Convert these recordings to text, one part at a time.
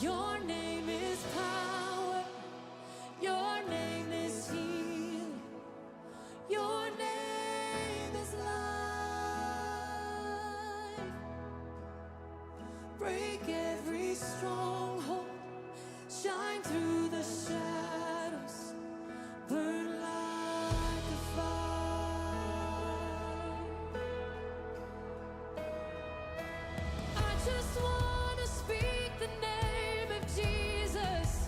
Your name is power. Your name is healing. Your name is life. Break every stronghold. Shine through the shadows. Burn like a fire. I just want to speak the name of Jesus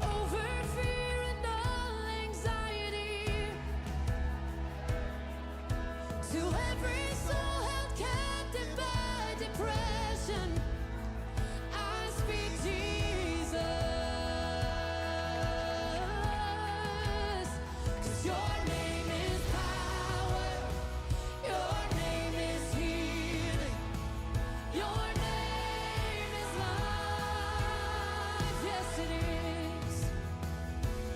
over fear and all anxiety. To every soul held captive by depression, I speak Jesus. 'Cause your name is power. Your name is healing. Your name is life. Yes, it is.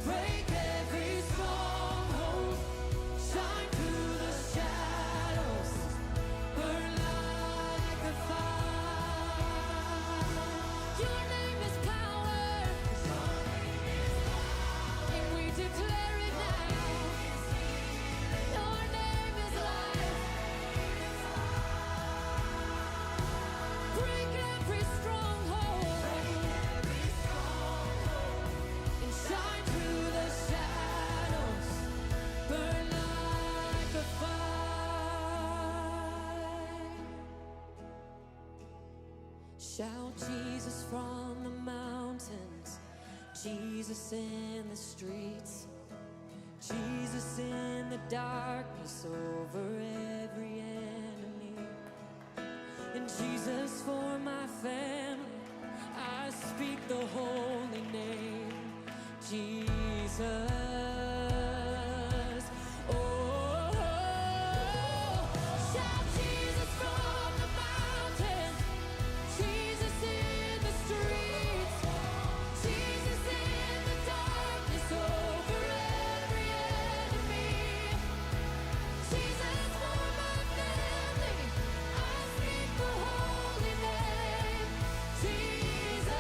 Break every stronghold. Shine through the shadows. Burn like a fire. Your name is power. And we declare it now. Your name is life. Break every stronghold and shine through the shadows. Burn like a fire. Shout Jesus from the mountains, Jesus in the streets, Jesus in the darkness over every enemy. And Jesus for my family, I speak the holy name, Jesus. Oh, shout Jesus from the mountains, Jesus in the streets, Jesus in the darkness over every enemy. Jesus for my family, I speak the holy name, Jesus.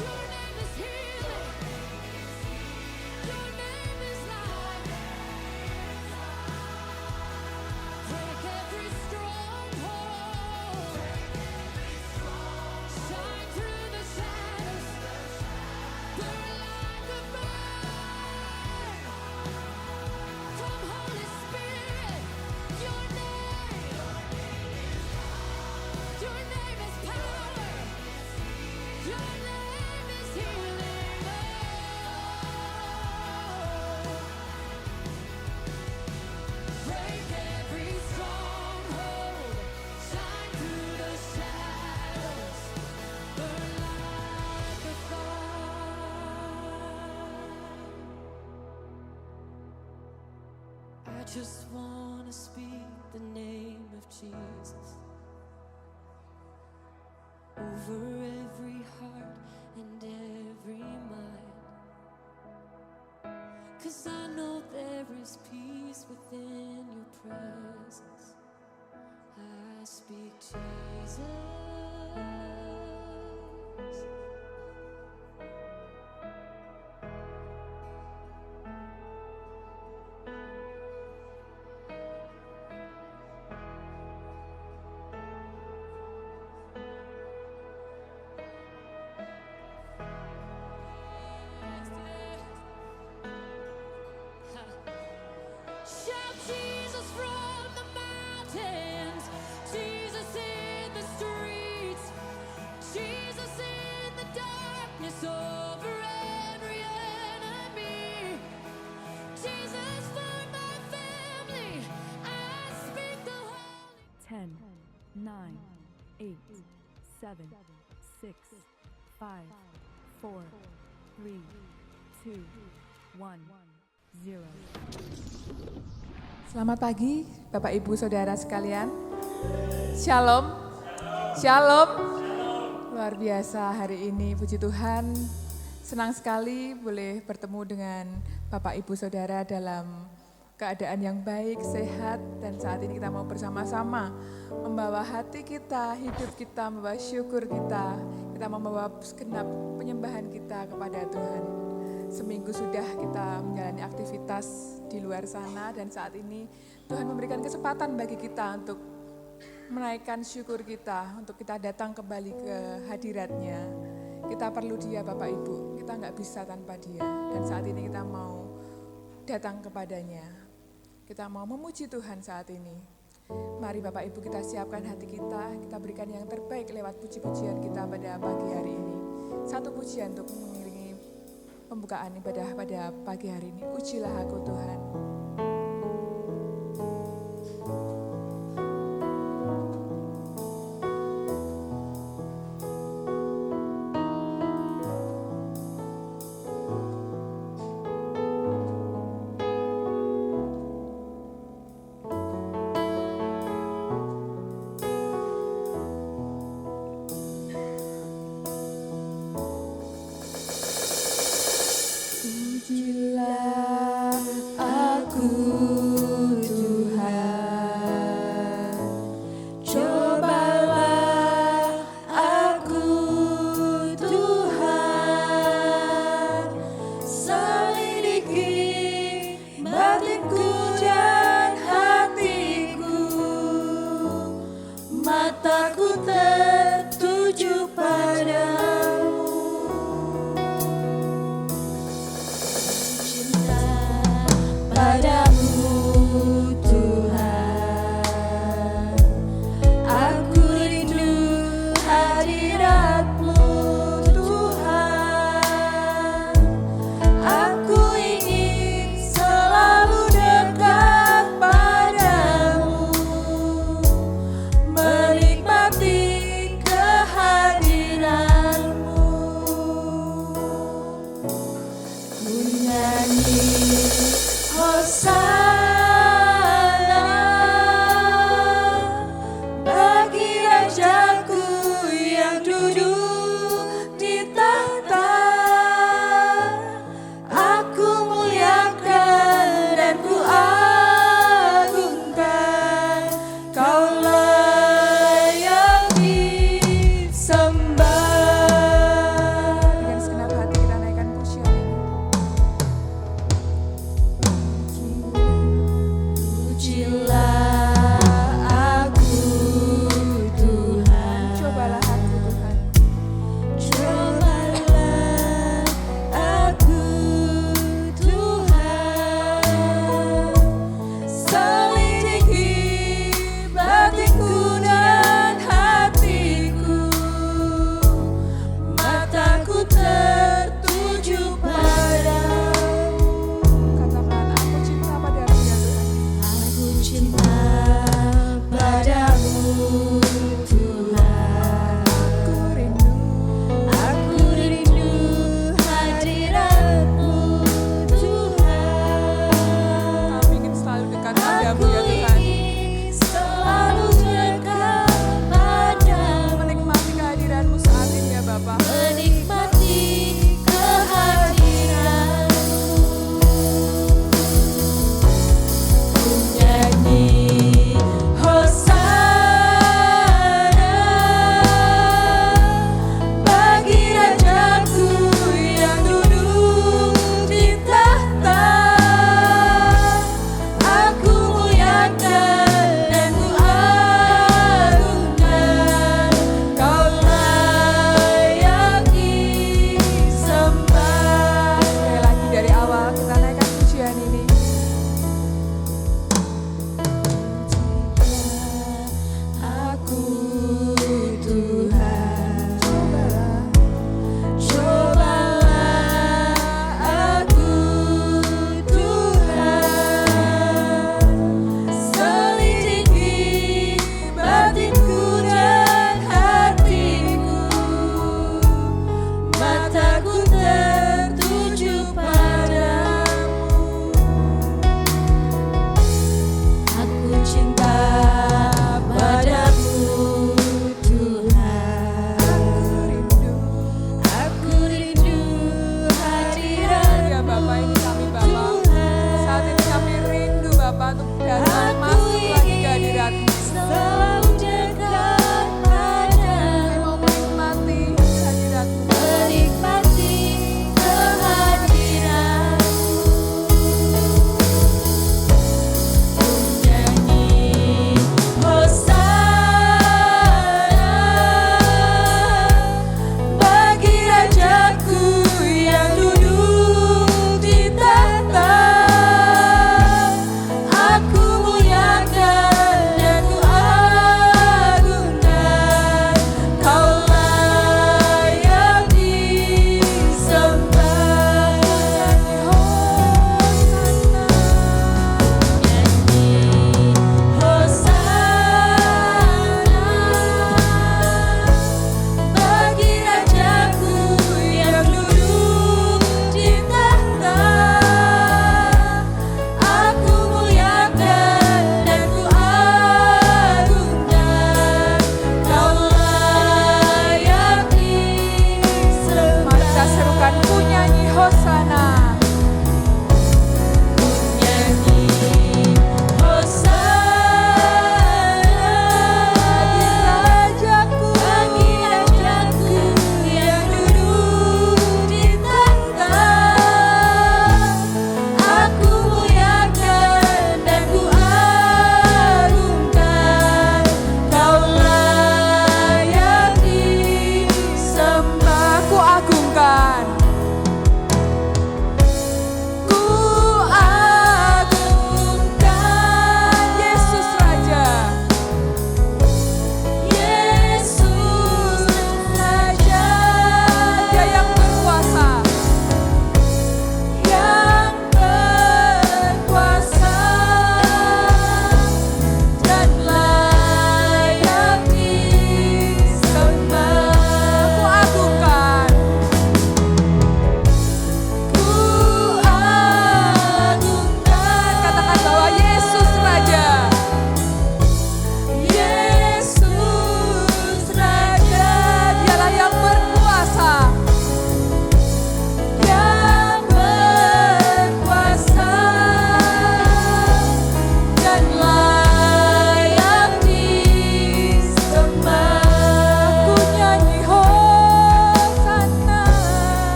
Your name is healing. Your name is life. Break every stronghold. Shine through the shadows. Burn like a fire. Come, Holy Spirit. Your name is power. Your name is healing. Break every stronghold. Shine through the shadows. Burn like a fire. I just want to speak the name of Jesus over every heart and every mind. 'Cause I know there is peace within your presence. I speak Jesus. Shout Jesus from the mountains, Jesus in the streets, Jesus in the darkness over every enemy. Jesus for my family, I speak the holy. 10, 9, 8, 7, 6, 5, 4, 3, 2, 1, 0. Selamat pagi Bapak Ibu Saudara sekalian. Shalom. Shalom. Luar biasa hari ini, puji Tuhan. Senang sekali boleh bertemu dengan Bapak Ibu Saudara dalam keadaan yang baik, sehat, dan saat ini kita mau bersama-sama membawa hati kita, hidup kita, membawa syukur kita membawa segenap penyembahan kita kepada Tuhan. Seminggu sudah kita menjalani aktivitas di luar sana dan saat ini Tuhan memberikan kesempatan bagi kita untuk menaikkan syukur kita, untuk kita datang kembali ke hadirat-Nya. Kita perlu Dia Bapak Ibu, kita nggak bisa tanpa Dia. Dan saat ini kita mau datang kepadanya. Kita mau memuji Tuhan saat ini. Mari Bapak Ibu kita siapkan hati kita berikan yang terbaik lewat puji-pujian kita pada pagi hari ini. Satu pujian untuk mengiringi pembukaan ibadah pada pagi hari ini. Ujilah aku Tuhan.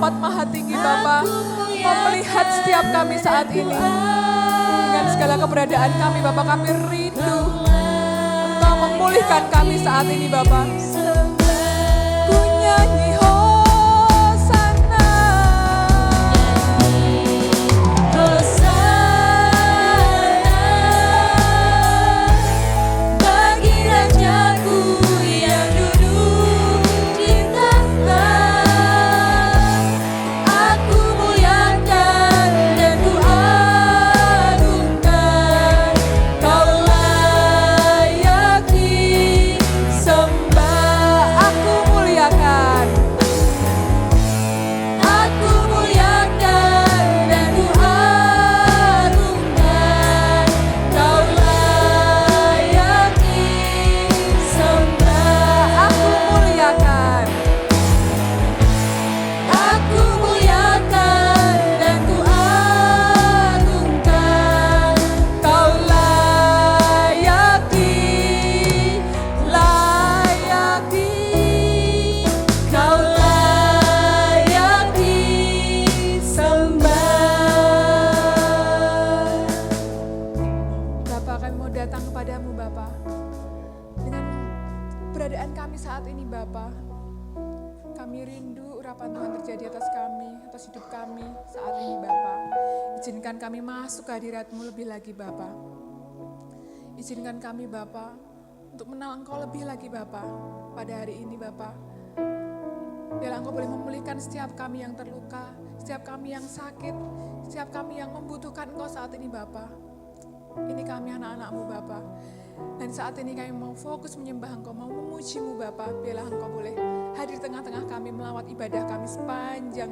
tempat maha tinggi Bapa, Kau melihat setiap kami saat ini. Dengan segala keberadaan kami Bapa, kami rindu Engkau memulihkan kami saat ini Bapa. Ku nyanyi Hosana, bagi Rajaku yang duduk di tahta. Aku muliakan dan ku agungkan, Kau layak disembah. Aku muliakan, Aku muliakan dan ku agungkan, Kau layak disembah. aku muliakan, Aku muliakan dan ku agungkan, Kau layak disembah. Bapa, kami mau datang kepadamu Bapa. Dengan keberadaan kami saat ini Bapa, kami rindu urapan Tuhan terjadi atas kami, atas hidup kami saat ini Bapa. Izinkan kami masuk ke hadirat-Mu lebih lagi Bapa. Izinkan kami Bapa untuk mengenal Engkau lebih lagi Bapa pada hari ini Bapa. Biarlah Engkau boleh memulihkan setiap kami yang terluka, setiap kami yang sakit, setiap kami yang membutuhkan Engkau saat ini Bapa. Ini kami anak-anak-Mu Bapa. Dan saat ini kami mau fokus menyembah Engkau, mau memuji-Mu Bapa. Biarlah Engkau boleh hadir di tengah-tengah kami, melawat ibadah kami sepanjang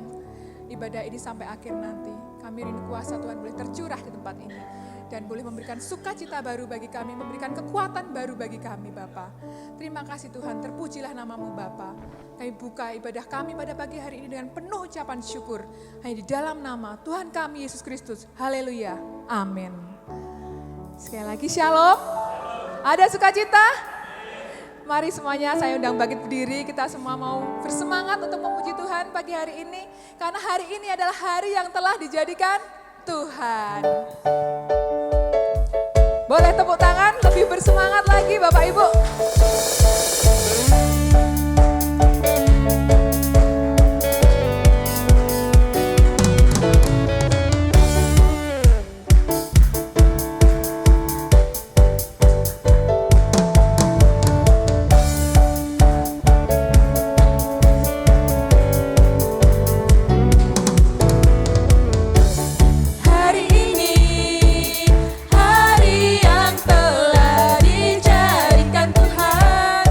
ibadah ini sampai akhir nanti. Kami rindu kuasa Tuhan boleh tercurah di tempat ini. Dan boleh memberikan sukacita baru bagi kami, memberikan kekuatan baru bagi kami Bapa. Terima kasih Tuhan, terpujilah nama-Mu Bapa. Kami buka ibadah kami pada pagi hari ini dengan penuh ucapan syukur. Hanya di dalam nama Tuhan kami Yesus Kristus. Haleluya. Amin. Sekali lagi shalom. Ada sukacita? Mari semuanya saya undang bangkit berdiri. Kita semua mau bersemangat untuk memuji Tuhan pagi hari ini. Karena hari ini adalah hari yang telah dijadikan Tuhan. Boleh tepuk tangan, lebih bersemangat lagi Bapak Ibu. Hari ini hari yang telah dijadikan Tuhan.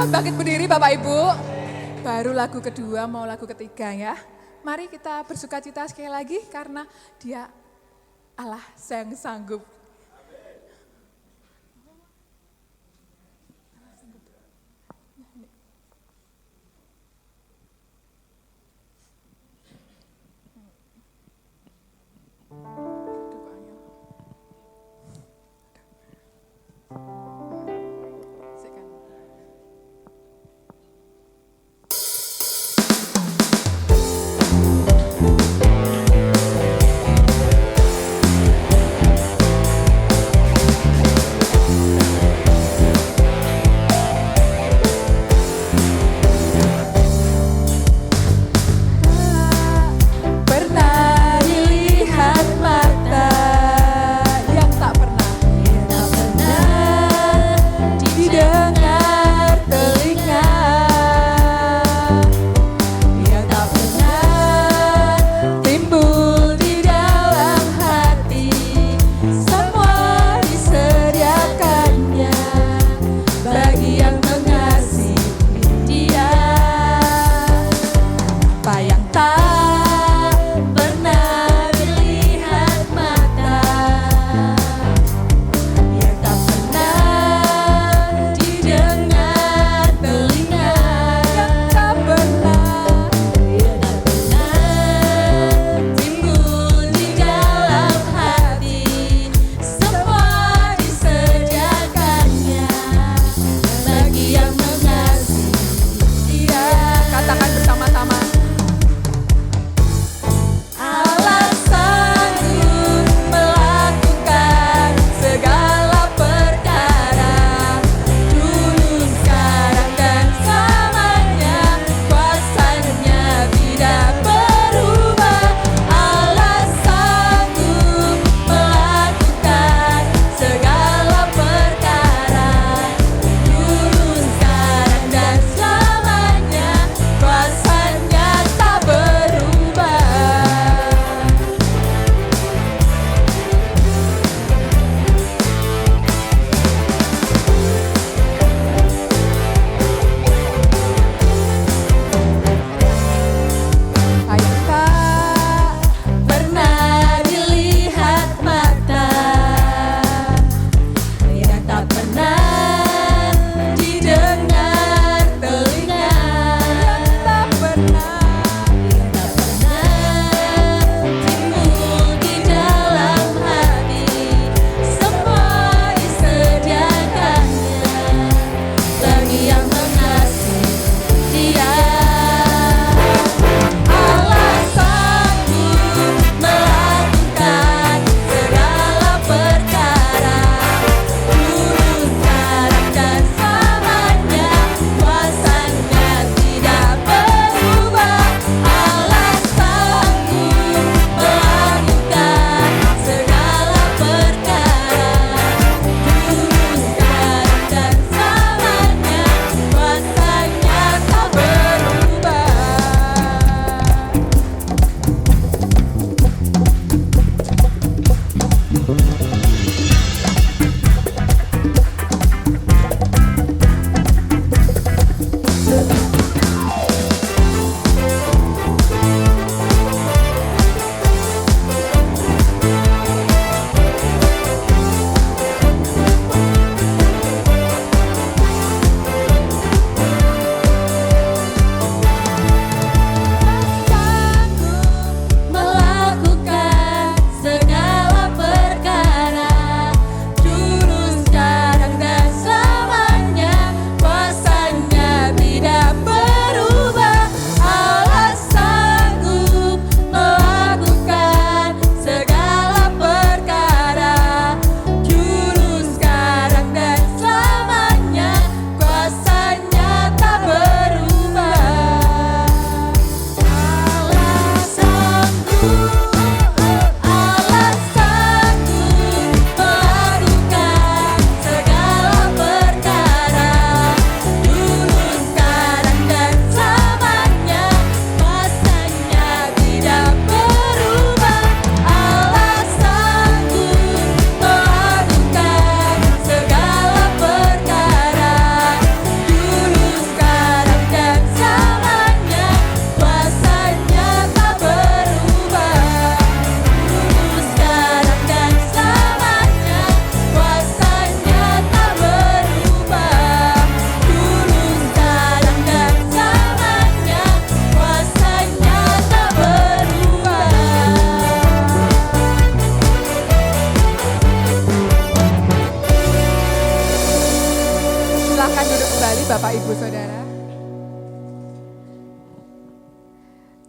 Selamat bangkit berdiri Bapak Ibu. Baru lagu kedua, mau lagu ketiga ya. Mari kita bersuka cita sekali lagi karena Dia Allah yang sanggup.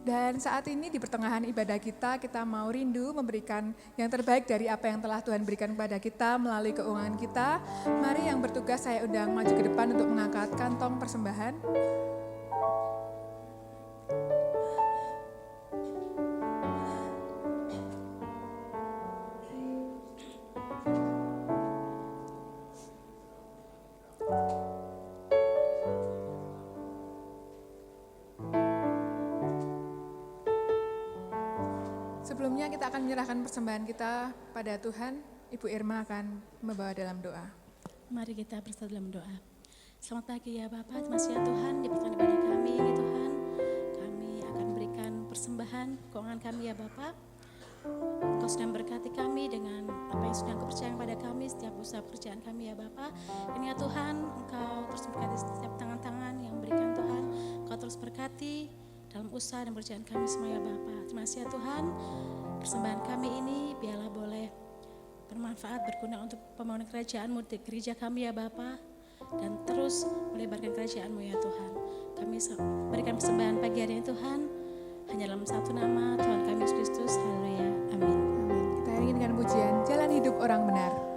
Dan saat ini di pertengahan ibadah kita mau rindu memberikan yang terbaik dari apa yang telah Tuhan berikan kepada kita melalui keuangan kita. Mari yang bertugas saya undang maju ke depan untuk mengangkat kantong persembahan. Sebelumnya kita akan menyerahkan persembahan kita pada Tuhan. Ibu Irma akan membawa dalam doa. Mari kita bersatu dalam doa. Selamat pagi ya Bapak, terima kasih ya Tuhan di pertengahan ibadah kami ya Tuhan. Kami akan berikan persembahan keuangan kami ya Bapak. Engkau sedang berkati kami dengan apa yang sedang Kau percayakan pada kami setiap usaha pekerjaan kami ya Bapak. Ini ya Tuhan, Engkau terus berkati setiap tangan-tangan yang berikan Tuhan. Engkau terus berkati dalam usaha dan pekerjaan kami semua ya Bapak. Terima kasih ya Tuhan, persembahan kami ini biarlah boleh bermanfaat, berguna untuk pembangunan kerajaan-Mu di gereja kami ya Bapa, dan terus melebarkan kerajaan-Mu ya Tuhan. Kami berikan persembahan pagi hari ini Tuhan, hanya dalam satu nama Tuhan kami Yesus Kristus. Haleluya, amin. Kita iringi dengan pujian Jalan Hidup Orang Benar.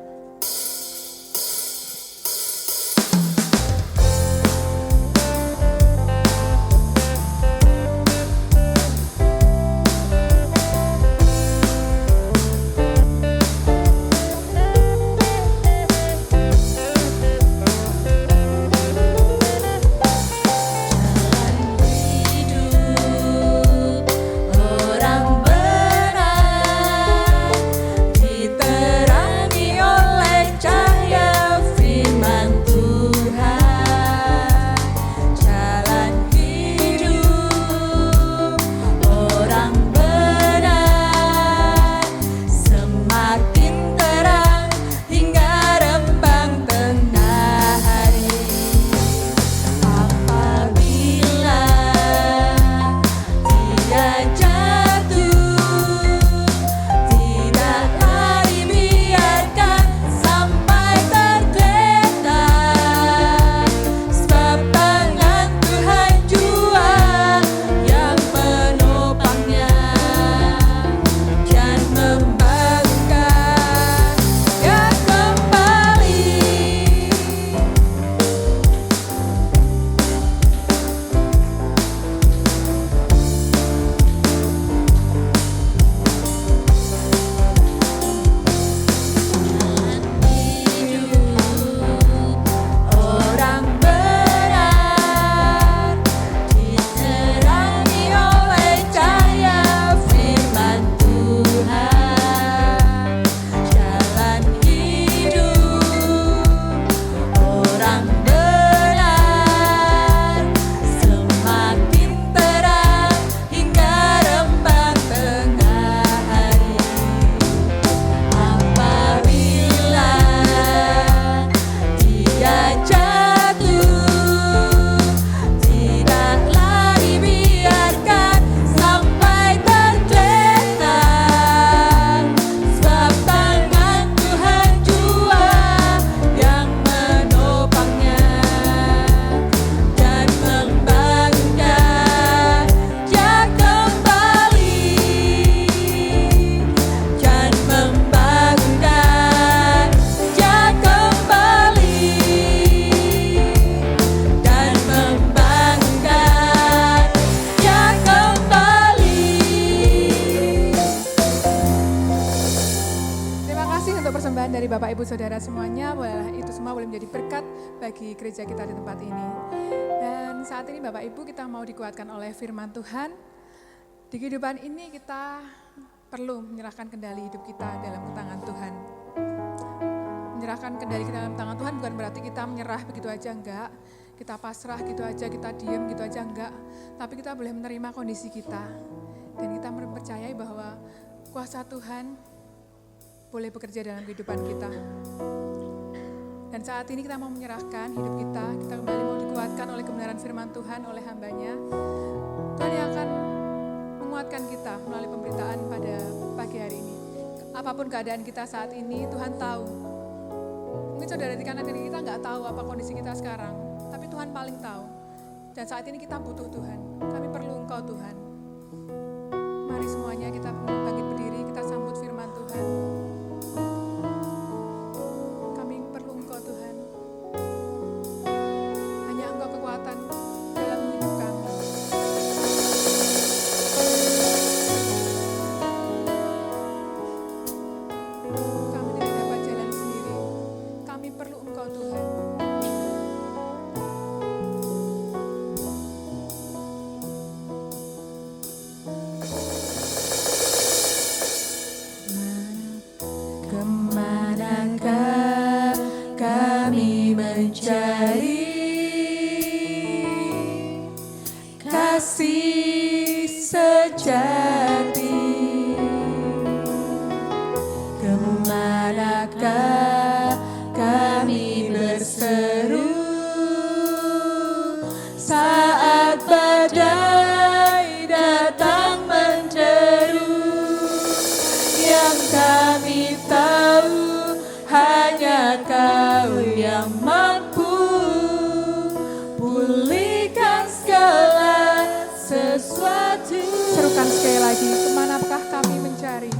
Dari Bapak Ibu Saudara semuanya, bolehlah itu semua boleh menjadi berkat bagi gereja kita di tempat ini. Dan saat ini Bapak Ibu kita mau dikuatkan oleh firman Tuhan. Di kehidupan ini kita perlu menyerahkan kendali hidup kita dalam tangan Tuhan. Menyerahkan kendali kita dalam tangan Tuhan bukan berarti kita menyerah begitu aja, enggak. Kita pasrah gitu aja, kita diem gitu aja, enggak. Tapi kita boleh menerima kondisi kita. Dan kita mempercayai bahwa kuasa Tuhan boleh bekerja dalam kehidupan kita. Dan saat ini kita mau menyerahkan hidup kita kembali mau dikuatkan oleh kebenaran firman Tuhan, oleh hambanya. Tuhan yang akan menguatkan kita melalui pemberitaan pada pagi hari ini. Apapun keadaan kita saat ini, Tuhan tahu. Mungkin saudara di kanan kiri kita nggak tahu apa kondisi kita sekarang, tapi Tuhan paling tahu. Dan saat ini kita butuh Tuhan, kami perlu Engkau Tuhan. sejati. Kemanakah kami berseru saat badai datang menderu? Yang kami tahu hanya Kau yang mampu pulihkan segala sesuatu. Serukan sekali lagi, kemanakah kami mencari?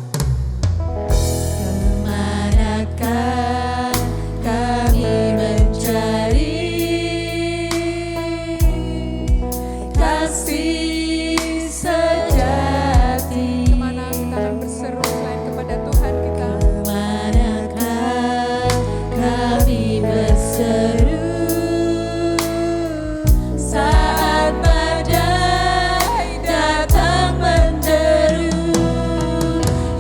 Kemanakah kami mencari kasih sejati? Kemana kita akan berseru selain kepada Tuhan kita? Kemanakah kami berseru saat badai datang menderu?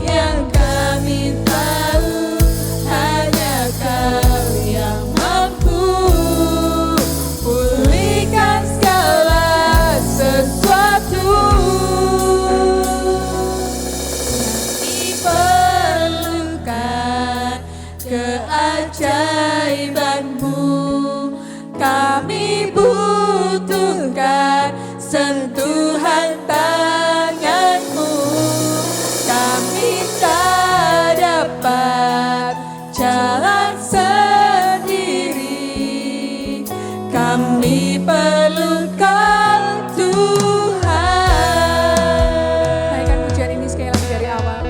Yang kami tahu hanya Kau yang mampu pulihkan segala sesuatu. Kami perlukan keajaiban-Mu, kami butuhkan sentuhan tangan-Mu. Kami tak dapat jalan sendiri, kami perlukan Tuhan. Naikkan pujian ini sekali lagi dari awal.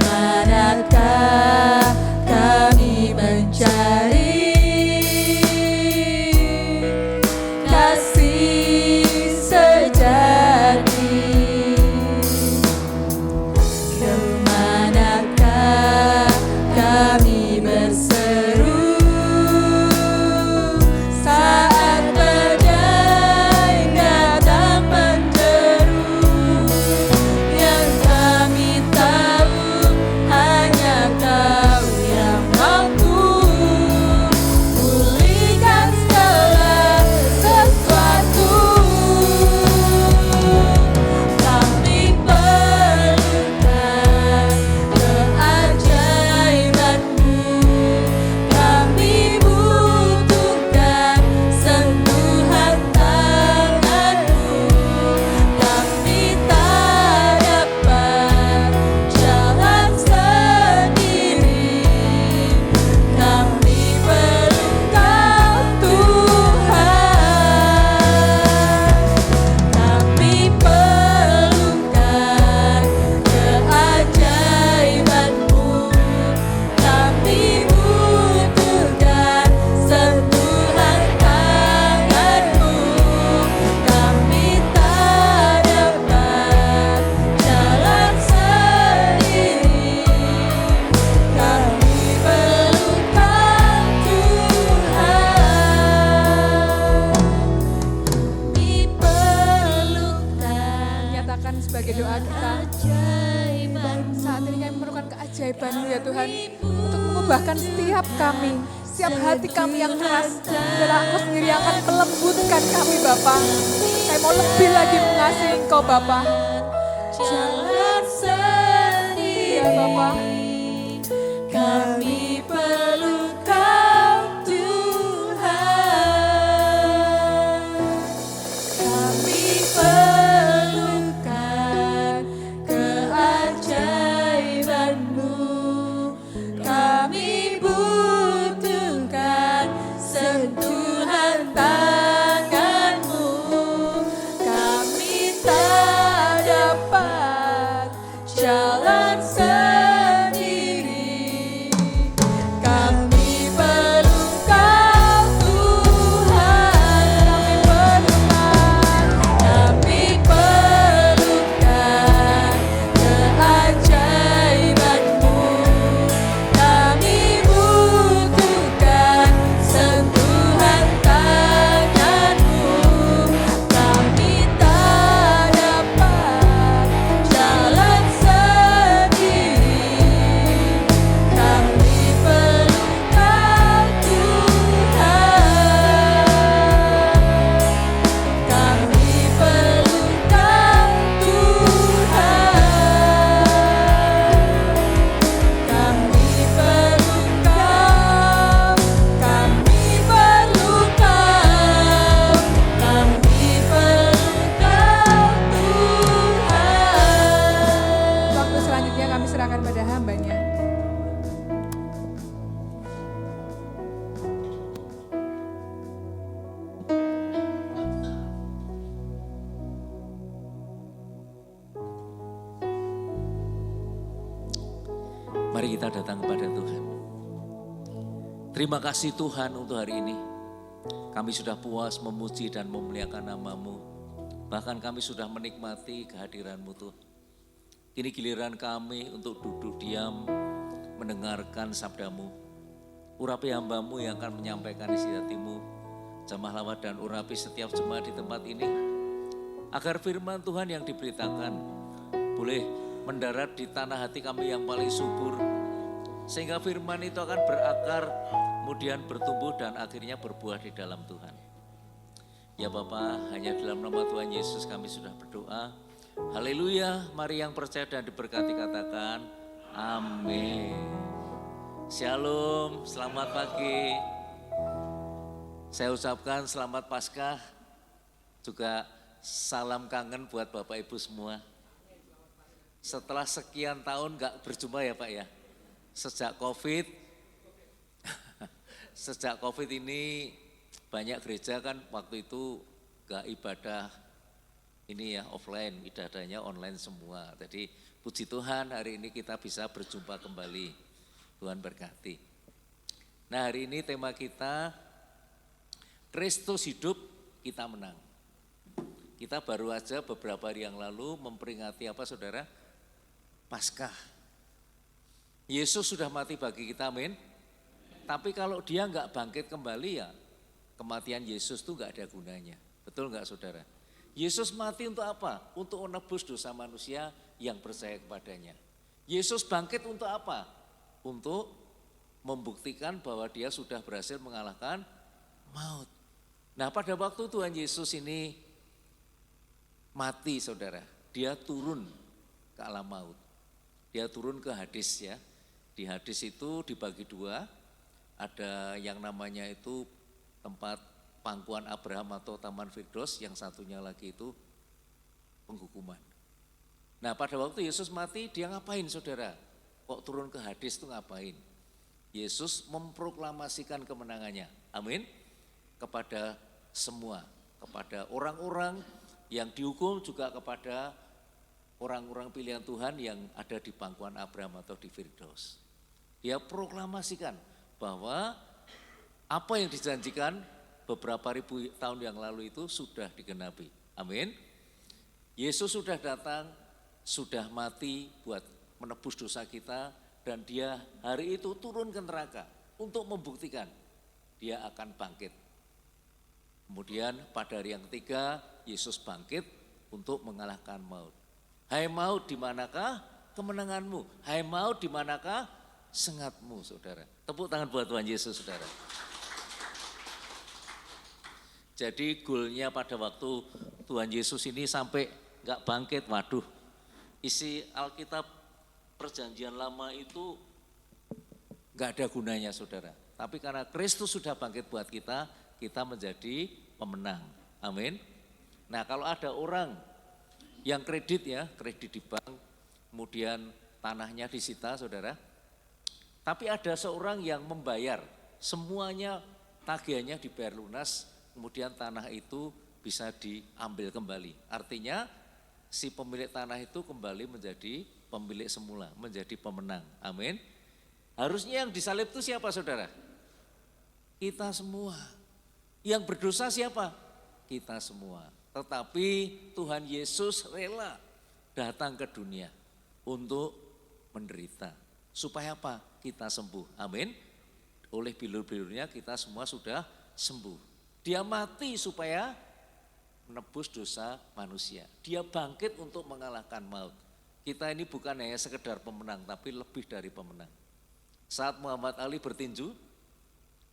Kemanakah kami mencari kasih sejati? Kemanakah kami berseru saat badai datang menderu? Yang kami tahu hanya Kau yang mampu pulihkan segala sesuatu. Kami perlukan keajaiban-Mu, kami butuhkan sentuhan tangan-Mu. Kami tak dapat jalan sendiri, kami perlukan Tuhan. Kami perlukan keajaiban-Mu, kami butuhkan sentuhan tangan-Mu. Kami tak dapat jalan sendiri, kami perlukan Tuhan. Kami perlukan. Nyatakan sebagai doa kita, saat ini kami memerlukan keajaiban-Mu ya Tuhan, untuk mengubahkan setiap kami, setiap hati kami yang keras. Adalah Engkau sendiri yang akan melembutkan kami Bapa. Kami mau lebih lagi mengasihi Engkau Bapa. Jalan sendiri ya Bapa. Kami perlukan Tuhan. Kami perlukan keajaiban-Mu, kami butuhkan sentuhan tangan-Mu. Kami tak dapat jalan sendiri, Mari kita datang kepada Tuhan. Terima kasih Tuhan untuk hari ini. Kami sudah puas memuji dan memuliakan nama-Mu. Bahkan kami sudah menikmati kehadiran-Mu Tuhan. Kini giliran kami untuk duduk diam, mendengarkan sabda-Mu. Urapi hamba-Mu yang akan menyampaikan isi hati-Mu. Jamah lawat dan urapi setiap jemaat di tempat ini. Agar firman Tuhan yang diberitakan boleh mendarat di tanah hati kami yang paling subur. Sehingga firman itu akan berakar, kemudian bertumbuh dan akhirnya berbuah di dalam Tuhan. Ya Bapa, hanya dalam nama Tuhan Yesus kami sudah berdoa. Haleluya, mari yang percaya dan diberkati katakan amin. Shalom, selamat pagi. Saya ucapkan selamat Paskah, juga salam kangen buat Bapak Ibu semua. Setelah sekian tahun gak berjumpa ya Pak ya, sejak COVID ini banyak gereja kan waktu itu gak ibadah ini ya offline, ibadahnya online semua. Jadi puji Tuhan hari ini kita bisa berjumpa kembali, Tuhan berkati. Nah hari ini tema kita, Kristus hidup, kita menang. Kita baru aja beberapa hari yang lalu memperingati apa saudara? Paskah. Yesus sudah mati bagi kita, amin. Tapi kalau dia enggak bangkit kembali ya, kematian Yesus itu enggak ada gunanya. Betul enggak saudara? Yesus mati untuk apa? Untuk menebus dosa manusia yang percaya kepadanya. Yesus bangkit untuk apa? Untuk membuktikan bahwa dia sudah berhasil mengalahkan maut. Nah pada waktu Tuhan Yesus ini mati saudara, dia turun ke alam maut. Dia turun ke Hades ya. Di Hades itu dibagi dua, ada yang namanya itu tempat pangkuan Abraham atau Taman Firdaus, yang satunya lagi itu penghukuman. Nah pada waktu Yesus mati dia ngapain saudara? Kok turun ke Hades itu ngapain? Yesus memproklamasikan kemenangannya, amin, kepada semua, kepada orang-orang yang dihukum, juga kepada orang-orang pilihan Tuhan yang ada di pangkuan Abraham atau di Firdaus. Dia proklamasikan bahwa apa yang dijanjikan beberapa ribu tahun yang lalu itu sudah digenapi. Amin. Yesus sudah datang, sudah mati buat menebus dosa kita, dan dia hari itu turun ke neraka untuk membuktikan dia akan bangkit. Kemudian pada hari yang ketiga Yesus bangkit untuk mengalahkan maut. Hai maut, di manakah kemenanganmu? Hai maut, di manakah sengatmu, saudara? Tepuk tangan buat Tuhan Yesus, saudara. Jadi goalnya pada waktu Tuhan Yesus ini sampai gak bangkit, waduh, isi Alkitab Perjanjian Lama itu gak ada gunanya, saudara. Tapi karena Kristus sudah bangkit buat kita, kita menjadi pemenang. Amin. Nah kalau ada orang yang kredit ya, kredit di bank, kemudian tanahnya disita saudara. Tapi ada seorang yang membayar, semuanya tagihannya dibayar lunas, kemudian tanah itu bisa diambil kembali. Artinya si pemilik tanah itu kembali menjadi pemilik semula, menjadi pemenang. Amin. Harusnya yang disalib itu siapa saudara? Kita semua. Yang berdosa siapa? Kita semua. Tetapi Tuhan Yesus rela datang ke dunia untuk menderita. Supaya apa? Kita sembuh. Amin. Oleh bilur-bilurnya kita semua sudah sembuh. Dia mati supaya menebus dosa manusia. Dia bangkit untuk mengalahkan maut. Kita ini bukan hanya sekedar pemenang, tapi lebih dari pemenang. Saat Muhammad Ali bertinju,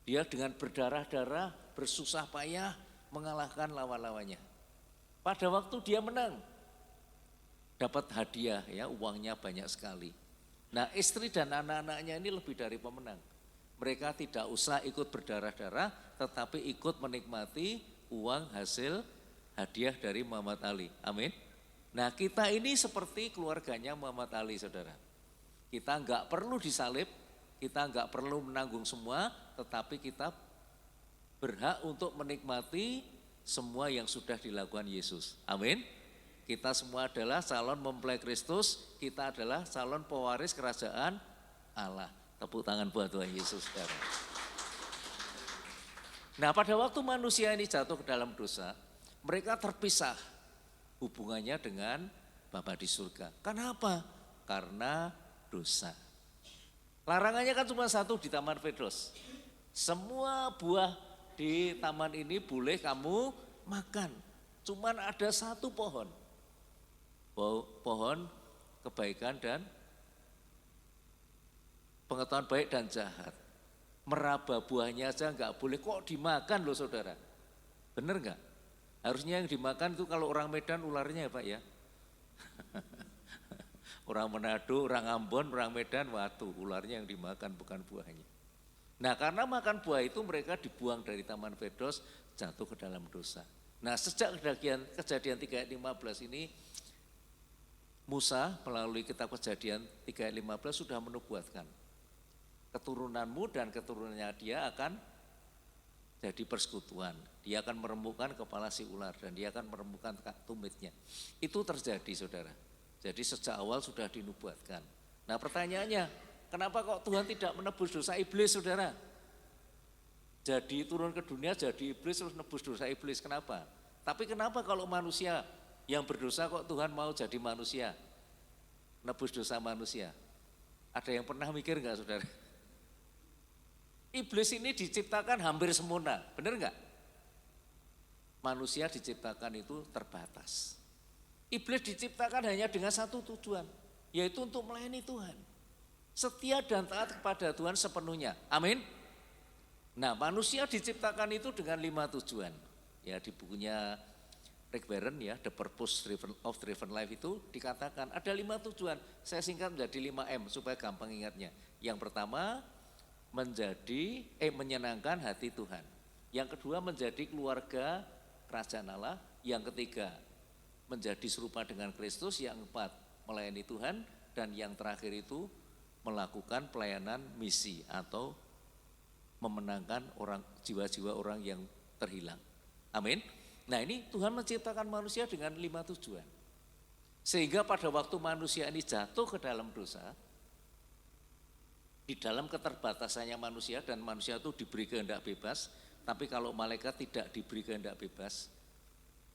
dia dengan berdarah-darah, bersusah payah mengalahkan lawan-lawannya. Pada waktu dia menang, dapat hadiah ya, uangnya banyak sekali. Nah istri dan anak-anaknya ini lebih dari pemenang. Mereka tidak usah ikut berdarah-darah, tetapi ikut menikmati uang hasil hadiah dari Muhammad Ali. Amin. Nah kita ini seperti keluarganya Muhammad Ali saudara. Kita enggak perlu disalib, kita enggak perlu menanggung semua, tetapi kita berhak untuk menikmati semua yang sudah dilakukan Yesus. Amin. Kita semua adalah calon mempelai Kristus, kita adalah calon pewaris kerajaan Allah. Tepuk tangan buat Tuhan Yesus, saudara. Nah, pada waktu manusia ini jatuh ke dalam dosa, mereka terpisah hubungannya dengan Bapa di surga. Kenapa? Karena dosa. Larangannya kan cuma satu di Taman Fedros. Semua buah di taman ini boleh kamu makan. Cuman ada satu pohon. Pohon kebaikan dan pengetahuan baik dan jahat. Meraba buahnya aja enggak boleh, kok dimakan loh saudara. Bener enggak? Harusnya yang dimakan itu kalau orang Medan ularnya ya Pak ya. Orang Manado, orang Ambon, orang Medan, waduh ularnya yang dimakan bukan buahnya. Nah karena makan buah itu mereka dibuang dari Taman Fedros, jatuh ke dalam dosa. Nah sejak kejadian 3 ayat 15 ini, Musa melalui kitab Kejadian 3 ayat 15 sudah menubuatkan. Keturunanmu dan keturunannya dia akan jadi persekutuan. Dia akan meremukkan kepala si ular dan dia akan meremukkan tumitnya. Itu terjadi saudara. Jadi sejak awal sudah dinubuatkan. Nah pertanyaannya, kenapa kok Tuhan tidak menebus dosa iblis saudara? Jadi turun ke dunia jadi iblis terus nebus dosa iblis, kenapa? Tapi kenapa kalau manusia yang berdosa kok Tuhan mau jadi manusia? Nebus dosa manusia. Ada yang pernah mikir enggak saudara? Iblis ini diciptakan hampir sempurna, benar enggak? Manusia diciptakan itu terbatas. Iblis diciptakan hanya dengan satu tujuan, yaitu untuk melayani Tuhan. Setia dan taat kepada Tuhan sepenuhnya. Amin. Nah, manusia diciptakan itu dengan 5 tujuan. Ya, di bukunya Rick Barron ya, The Purpose of Driven Life itu dikatakan ada 5 tujuan. Saya singkat menjadi 5M supaya gampang ingatnya. Yang pertama, menyenangkan hati Tuhan. Yang kedua, menjadi keluarga kerajaan Allah. Yang ketiga, menjadi serupa dengan Kristus. Yang keempat, melayani Tuhan. Dan yang terakhir itu melakukan pelayanan misi atau memenangkan jiwa-jiwa orang yang terhilang. Amin. Nah ini Tuhan menciptakan manusia dengan 5 tujuan. Sehingga pada waktu manusia ini jatuh ke dalam dosa, di dalam keterbatasannya manusia dan manusia itu diberi kehendak bebas, tapi kalau malaikat tidak diberi kehendak bebas,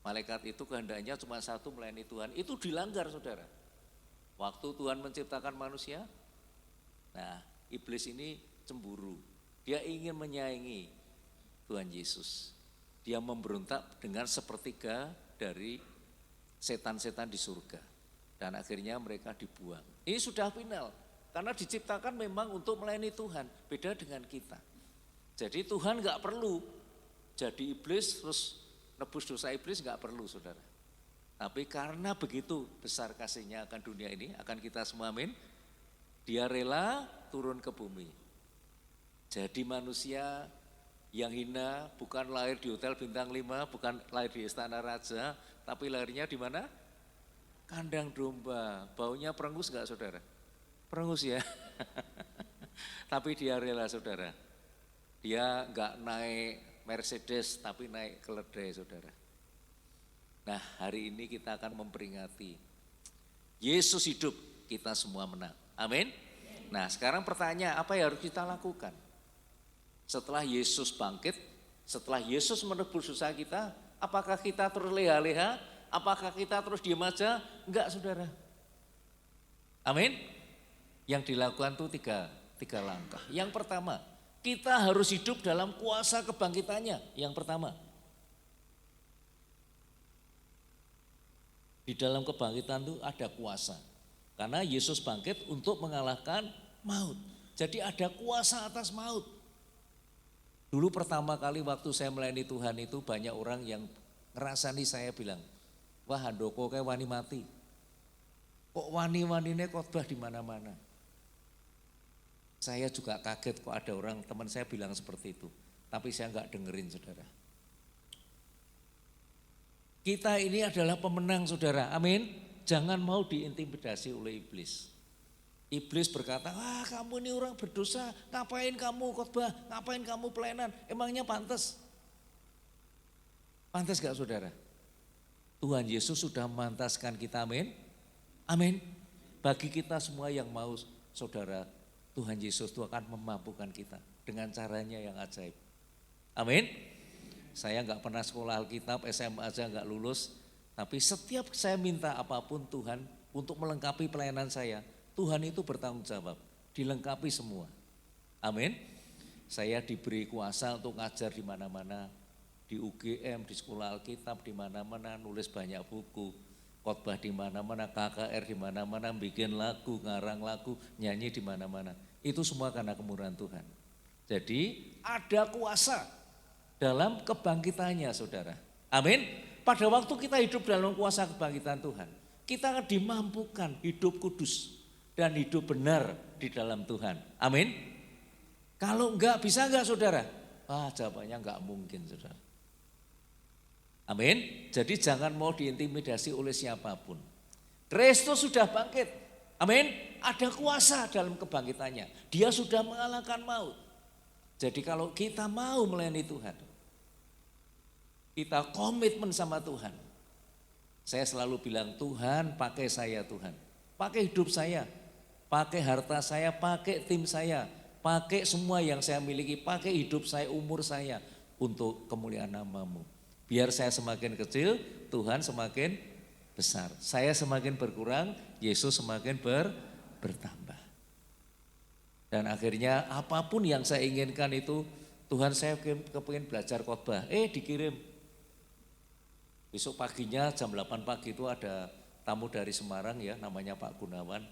malaikat itu kehendaknya cuma satu, melayani Tuhan, itu dilanggar saudara. Waktu Tuhan menciptakan manusia, nah iblis ini cemburu, dia ingin menyaingi Tuhan Yesus. Dia memberontak dengan sepertiga dari setan-setan di surga. Dan akhirnya mereka dibuang. Ini sudah final, karena diciptakan memang untuk melayani Tuhan, beda dengan kita. Jadi Tuhan gak perlu jadi iblis terus nebus dosa iblis, gak perlu saudara. Tapi karena begitu besar kasihnya akan dunia ini, akan kita semua amin, dia rela turun ke bumi. Jadi manusia yang hina, bukan lahir di hotel bintang 5, bukan lahir di istana raja, tapi lahirnya di mana? Kandang domba. Baunya perengus enggak saudara? Perengus ya. Tapi dia rela saudara. Dia enggak naik Mercedes tapi naik keledai saudara. Nah hari ini kita akan memperingati Yesus hidup, kita semua menang. Amin. Nah sekarang pertanyaan, apa yang harus kita lakukan? Setelah Yesus bangkit, setelah Yesus menebus dosa kita, apakah kita terus leha-leha? Apakah kita terus diam aja? Enggak saudara. Amin. Yang dilakukan itu tiga langkah. Yang pertama, kita harus hidup dalam kuasa kebangkitannya. Yang pertama, di dalam kebangkitan itu ada kuasa. Karena Yesus bangkit untuk mengalahkan maut. Jadi ada kuasa atas maut. Dulu pertama kali waktu saya melayani Tuhan itu banyak orang yang ngerasani saya bilang, wah handoko kayak wani mati. Kok wani-wanine khotbah di mana-mana. Saya juga kaget kok ada orang teman saya bilang seperti itu. Tapi saya enggak dengerin saudara. Kita ini adalah pemenang saudara, amin. Jangan mau diintimidasi oleh iblis. Iblis berkata, wah kamu ini orang berdosa, ngapain kamu khotbah, ngapain kamu pelayanan, emangnya pantas? Pantas gak saudara? Tuhan Yesus sudah memantaskan kita, amin. Amin. Bagi kita semua yang mau saudara Tuhan Yesus itu akan memampukan kita dengan caranya yang ajaib. Amin. Saya nggak pernah sekolah Alkitab, SMA aja nggak lulus, tapi setiap saya minta apapun Tuhan untuk melengkapi pelayanan saya, Tuhan itu bertanggung jawab, dilengkapi semua. Amin. Saya diberi kuasa untuk ngajar di mana-mana, di UGM, di sekolah Alkitab, di mana-mana, nulis banyak buku, khotbah di mana-mana, KKR di mana-mana, bikin lagu, ngarang lagu, nyanyi di mana-mana. Itu semua karena kemurahan Tuhan. Jadi ada kuasa dalam kebangkitannya, saudara. Amin. Pada waktu kita hidup dalam kuasa kebangkitan Tuhan, kita akan dimampukan hidup kudus dan hidup benar di dalam Tuhan. Amin. Kalau enggak, bisa enggak saudara? Jawabannya enggak mungkin, saudara. Amin. Jadi jangan mau diintimidasi oleh siapapun. Kristus sudah bangkit. Amin. Ada kuasa dalam kebangkitannya. Dia sudah mengalahkan maut. Jadi kalau kita mau melayani Tuhan, kita komitmen sama Tuhan. Saya selalu bilang, Tuhan pakai saya Tuhan. Pakai hidup saya, pakai harta saya, pakai tim saya, pakai semua yang saya miliki, pakai hidup saya, umur saya untuk kemuliaan nama-Mu. Biar saya semakin kecil, Tuhan semakin besar. Saya semakin berkurang, Yesus semakin bertambah. Dan akhirnya apapun yang saya inginkan itu, Tuhan saya kepingin belajar khotbah, dikirim. Besok paginya jam 8 pagi itu ada tamu dari Semarang ya, namanya Pak Gunawan.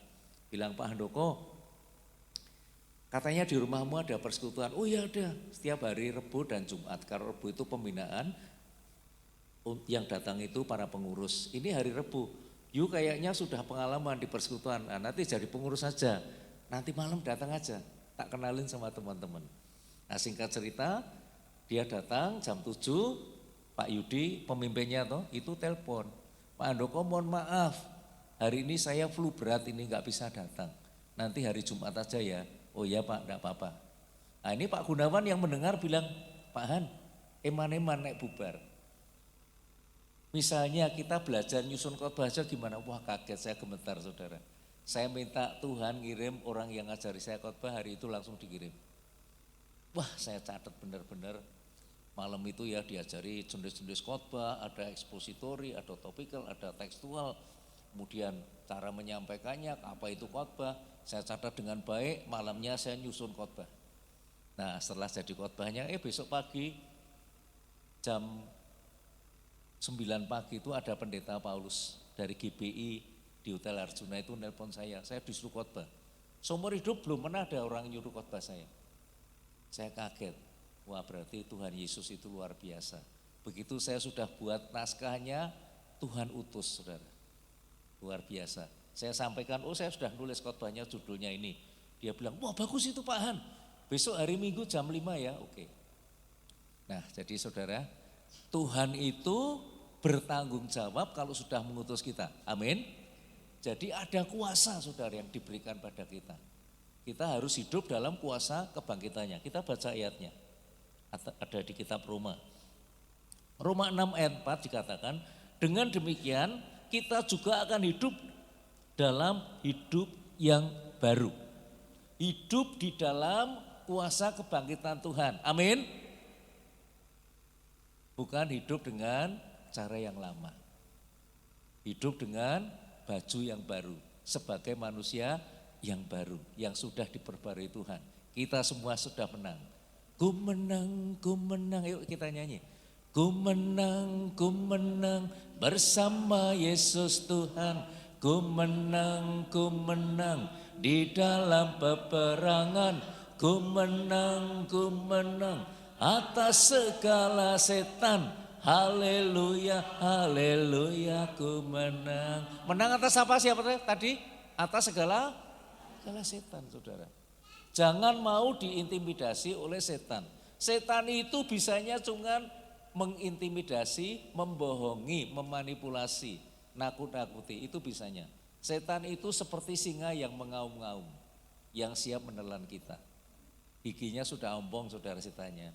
Bilang, Pak Handoko, katanya di rumahmu ada persekutuan. Oh iya ada, setiap hari Rebu dan Jumat. Karena Rebu itu pembinaan, yang datang itu para pengurus. Ini hari Rebu, you kayaknya sudah pengalaman di persekutuan, nah, nanti jadi pengurus saja. Nanti malam datang aja, tak kenalin sama teman-teman. Nah singkat cerita, dia datang jam 7, Pak Yudi pemimpinnya itu telepon. Pak Handoko mohon maaf, hari ini saya flu berat ini gak bisa datang. Nanti hari Jumat aja ya. Oh iya Pak, enggak apa-apa. Nah ini Pak Gunawan yang mendengar bilang, Pak Han, eman-eman naik bubar. Misalnya kita belajar nyusun khotbah aja gimana? Wah kaget, saya gemetar saudara. Saya minta Tuhan ngirim orang yang ngajari saya khotbah, hari itu langsung dikirim. Wah saya catat benar-benar malam itu ya diajari jenis-jenis khotbah, ada ekspositori, ada topikal, ada tekstual. Kemudian cara menyampaikannya, apa itu khotbah, saya catat dengan baik, malamnya saya nyusun khotbah. Nah setelah jadi khotbahnya, besok pagi jam 9 pagi itu ada pendeta Paulus dari GBI di Hotel Arjuna itu nelpon saya disuruh khotbah. Seumur hidup belum pernah ada orang nyuruh khotbah saya. Saya kaget, wah berarti Tuhan Yesus itu luar biasa. Begitu saya sudah buat naskahnya, Tuhan utus saudara. Luar biasa. Saya sampaikan, saya sudah nulis khotbahnya judulnya ini. Dia bilang, wah bagus itu Pak Han. Besok hari Minggu jam 5 ya, oke. Nah jadi saudara, Tuhan itu bertanggung jawab kalau sudah mengutus kita. Amin. Jadi ada kuasa saudara yang diberikan pada kita. Kita harus hidup dalam kuasa kebangkitannya. Kita baca ayatnya. Ada di kitab Roma. Roma 6 ayat 4 dikatakan, dengan demikian kita juga akan hidup dalam hidup yang baru. Hidup di dalam kuasa kebangkitan Tuhan. Amin. Bukan hidup dengan cara yang lama. Hidup dengan baju yang baru, sebagai manusia yang baru, yang sudah diperbarui Tuhan. Kita semua sudah menang. Ku menang, yuk kita nyanyi. Ku menang bersama Yesus Tuhan. Ku menang di dalam peperangan. Ku menang atas segala setan. Haleluya, haleluya, ku menang. Menang atas apa siapa tadi? Atas segala setan saudara. Jangan mau diintimidasi oleh setan. Setan itu bisanya cuma mengintimidasi, membohongi, memanipulasi, nakut-nakuti, itu bisanya. Setan itu seperti singa yang mengaum-ngaum, yang siap menelan kita. Giginya sudah ompong saudara setannya.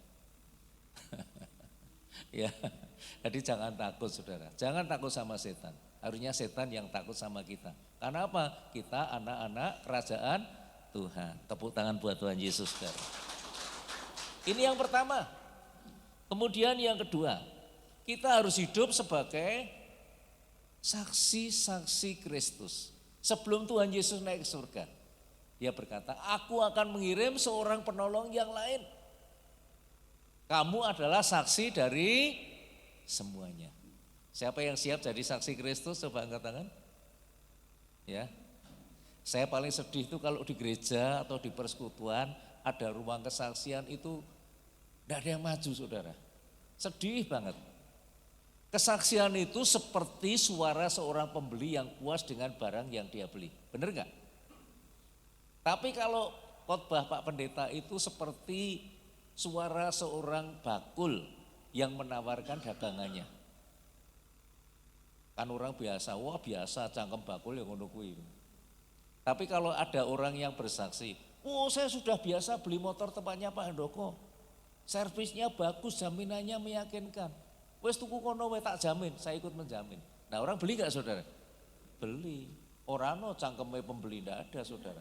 Ya, jadi jangan takut saudara, jangan takut sama setan. Harusnya setan yang takut sama kita. Karena apa? Kita anak-anak kerajaan Tuhan. Tepuk tangan buat Tuhan Yesus, saudara. Ini yang pertama. Kemudian yang kedua, kita harus hidup sebagai saksi-saksi Kristus. Sebelum Tuhan Yesus naik ke surga, dia berkata, aku akan mengirim seorang penolong yang lain. Kamu adalah saksi dari semuanya. Siapa yang siap jadi saksi Kristus? Coba angkat tangan. Ya. Saya paling sedih itu kalau di gereja atau di persekutuan ada ruang kesaksian itu tidak ada yang maju, saudara. Sedih banget. Kesaksian itu seperti suara seorang pembeli yang puas dengan barang yang dia beli. Benar nggak? Tapi kalau khotbah Pak Pendeta itu seperti suara seorang bakul yang menawarkan dagangannya. Kan orang biasa, wah biasa cangkem bakul yang ngono kuwi. Tapi kalau ada orang yang bersaksi, oh saya sudah biasa beli motor tempatnya Pak Handoko. Servisnya bagus, jaminannya meyakinkan. Wes tuku kono we tak jamin, saya ikut menjamin. Nah orang beli gak saudara? Beli. Orang no cangkeme pembeli ndak ada saudara.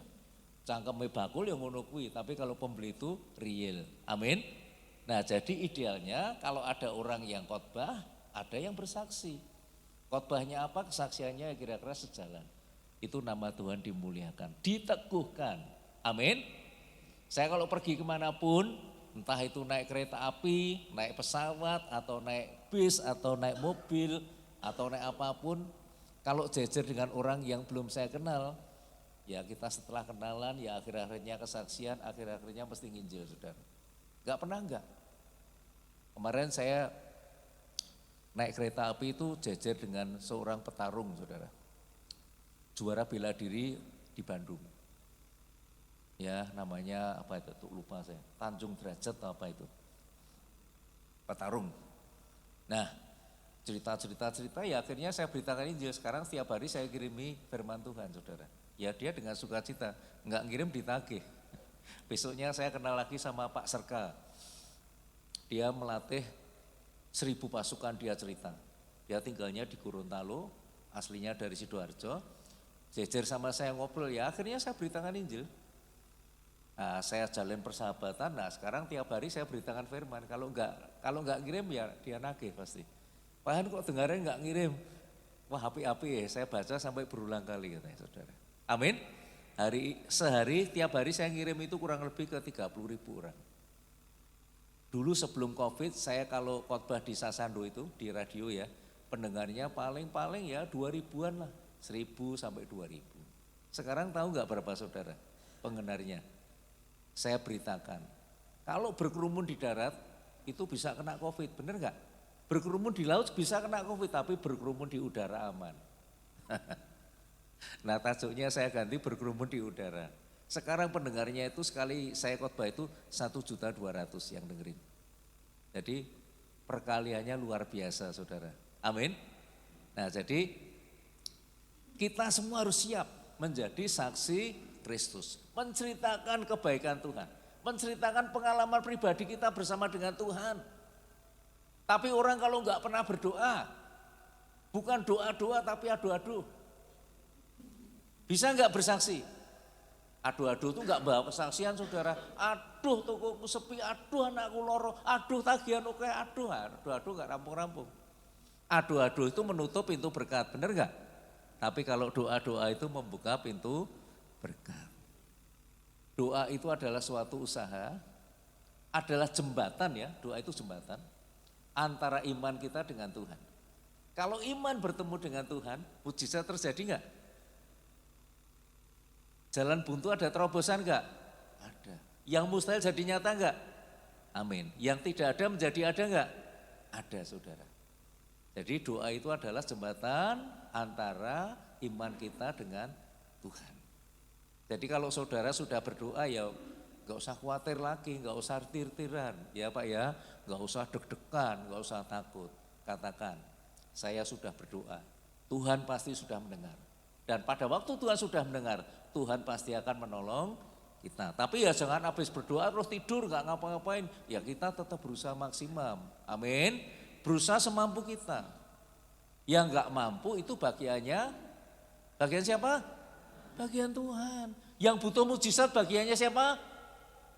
Cangkeme bakul yang ngono kuwi, tapi kalau pembeli itu real. Amin. Nah jadi idealnya kalau ada orang yang khotbah, ada yang bersaksi. Khotbahnya apa? Kesaksiannya kira-kira sejalan. Itu nama Tuhan dimuliakan, diteguhkan. Amin. Saya kalau pergi kemanapun, entah itu naik kereta api, naik pesawat, atau naik bis, atau naik mobil, atau naik apapun, kalau jejer dengan orang yang belum saya kenal, ya kita setelah kenalan, ya akhir-akhirnya kesaksian, akhir-akhirnya mesti nginjil, saudara. Gak pernah enggak. Kemarin saya naik kereta api itu jejer dengan seorang petarung, saudara. Juara bela diri di Bandung. Ya namanya apa itu, lupa saya, Tanjung Derajat atau apa itu. Petarung. Nah cerita ya akhirnya saya beritakan Injil. Sekarang setiap hari saya kirimi firman Tuhan, saudara. Ya dia dengan sukacita, enggak ngirim ditagih. Besoknya saya kenal lagi sama Pak Serka. Dia melatih 1000 pasukan, dia cerita. Dia tinggalnya di Gorontalo, aslinya dari Sidoarjo. Jejer sama saya ngobrol, ya akhirnya saya beritakan Injil. Nah, saya jalin persahabatan. Nah sekarang tiap hari saya beritakan firman. Kalau enggak ngirim ya dia nagih pasti. Pak Han kok dengarnya enggak ngirim? Wah api-api ya, saya baca sampai berulang kali katanya saudara. Amin. Sehari tiap hari saya ngirim itu kurang lebih ke 30.000 orang. Dulu sebelum COVID saya kalau khotbah di Sasando itu di radio ya, pendengarnya paling ya 2.000-an lah, 1.000 sampai 2.000. Sekarang tahu enggak berapa saudara pendengarnya? Saya beritakan, kalau berkerumun di darat itu bisa kena COVID, benar enggak? Berkerumun di laut bisa kena COVID, tapi berkerumun di udara aman. Nah tajuknya saya ganti berkerumun di udara. Sekarang pendengarnya itu sekali saya khotbah itu 1.200.000 yang dengerin. Jadi perkaliannya luar biasa saudara. Amin. Nah jadi kita semua harus siap menjadi saksi Kristus. Menceritakan kebaikan Tuhan. Menceritakan pengalaman pribadi kita bersama dengan Tuhan. Tapi orang kalau enggak pernah berdoa, bukan doa-doa tapi adu-adu. Bisa enggak bersaksi? Adu-adu itu enggak bawa kesaksian saudara. Aduh tokoku sepi, aduh anakku loro, aduh tagihan oke, aduh enggak rampung-rampung. Adu-adu itu menutup pintu berkat, benar enggak? Tapi kalau doa-doa itu membuka pintu berkat. Doa itu adalah suatu usaha, adalah jembatan ya, doa itu jembatan antara iman kita dengan Tuhan. Kalau iman bertemu dengan Tuhan, mujizat terjadi enggak? Jalan buntu ada terobosan enggak? Ada. Yang mustahil jadi nyata enggak? Amin. Yang tidak ada menjadi ada enggak? Ada saudara. Jadi doa itu adalah jembatan antara iman kita dengan Tuhan. Jadi kalau saudara sudah berdoa ya enggak usah khawatir lagi, enggak usah tir-tiran. Ya Pak ya, enggak usah deg-degan, enggak usah takut. Katakan, saya sudah berdoa, Tuhan pasti sudah mendengar. Dan pada waktu Tuhan sudah mendengar, Tuhan pasti akan menolong kita. Tapi ya jangan habis berdoa terus tidur enggak ngapa-ngapain. Ya kita tetap berusaha maksimum. Amin. Berusaha semampu kita. Yang enggak mampu itu bagian siapa? Bagian Tuhan. Yang butuh mujizat bagiannya siapa?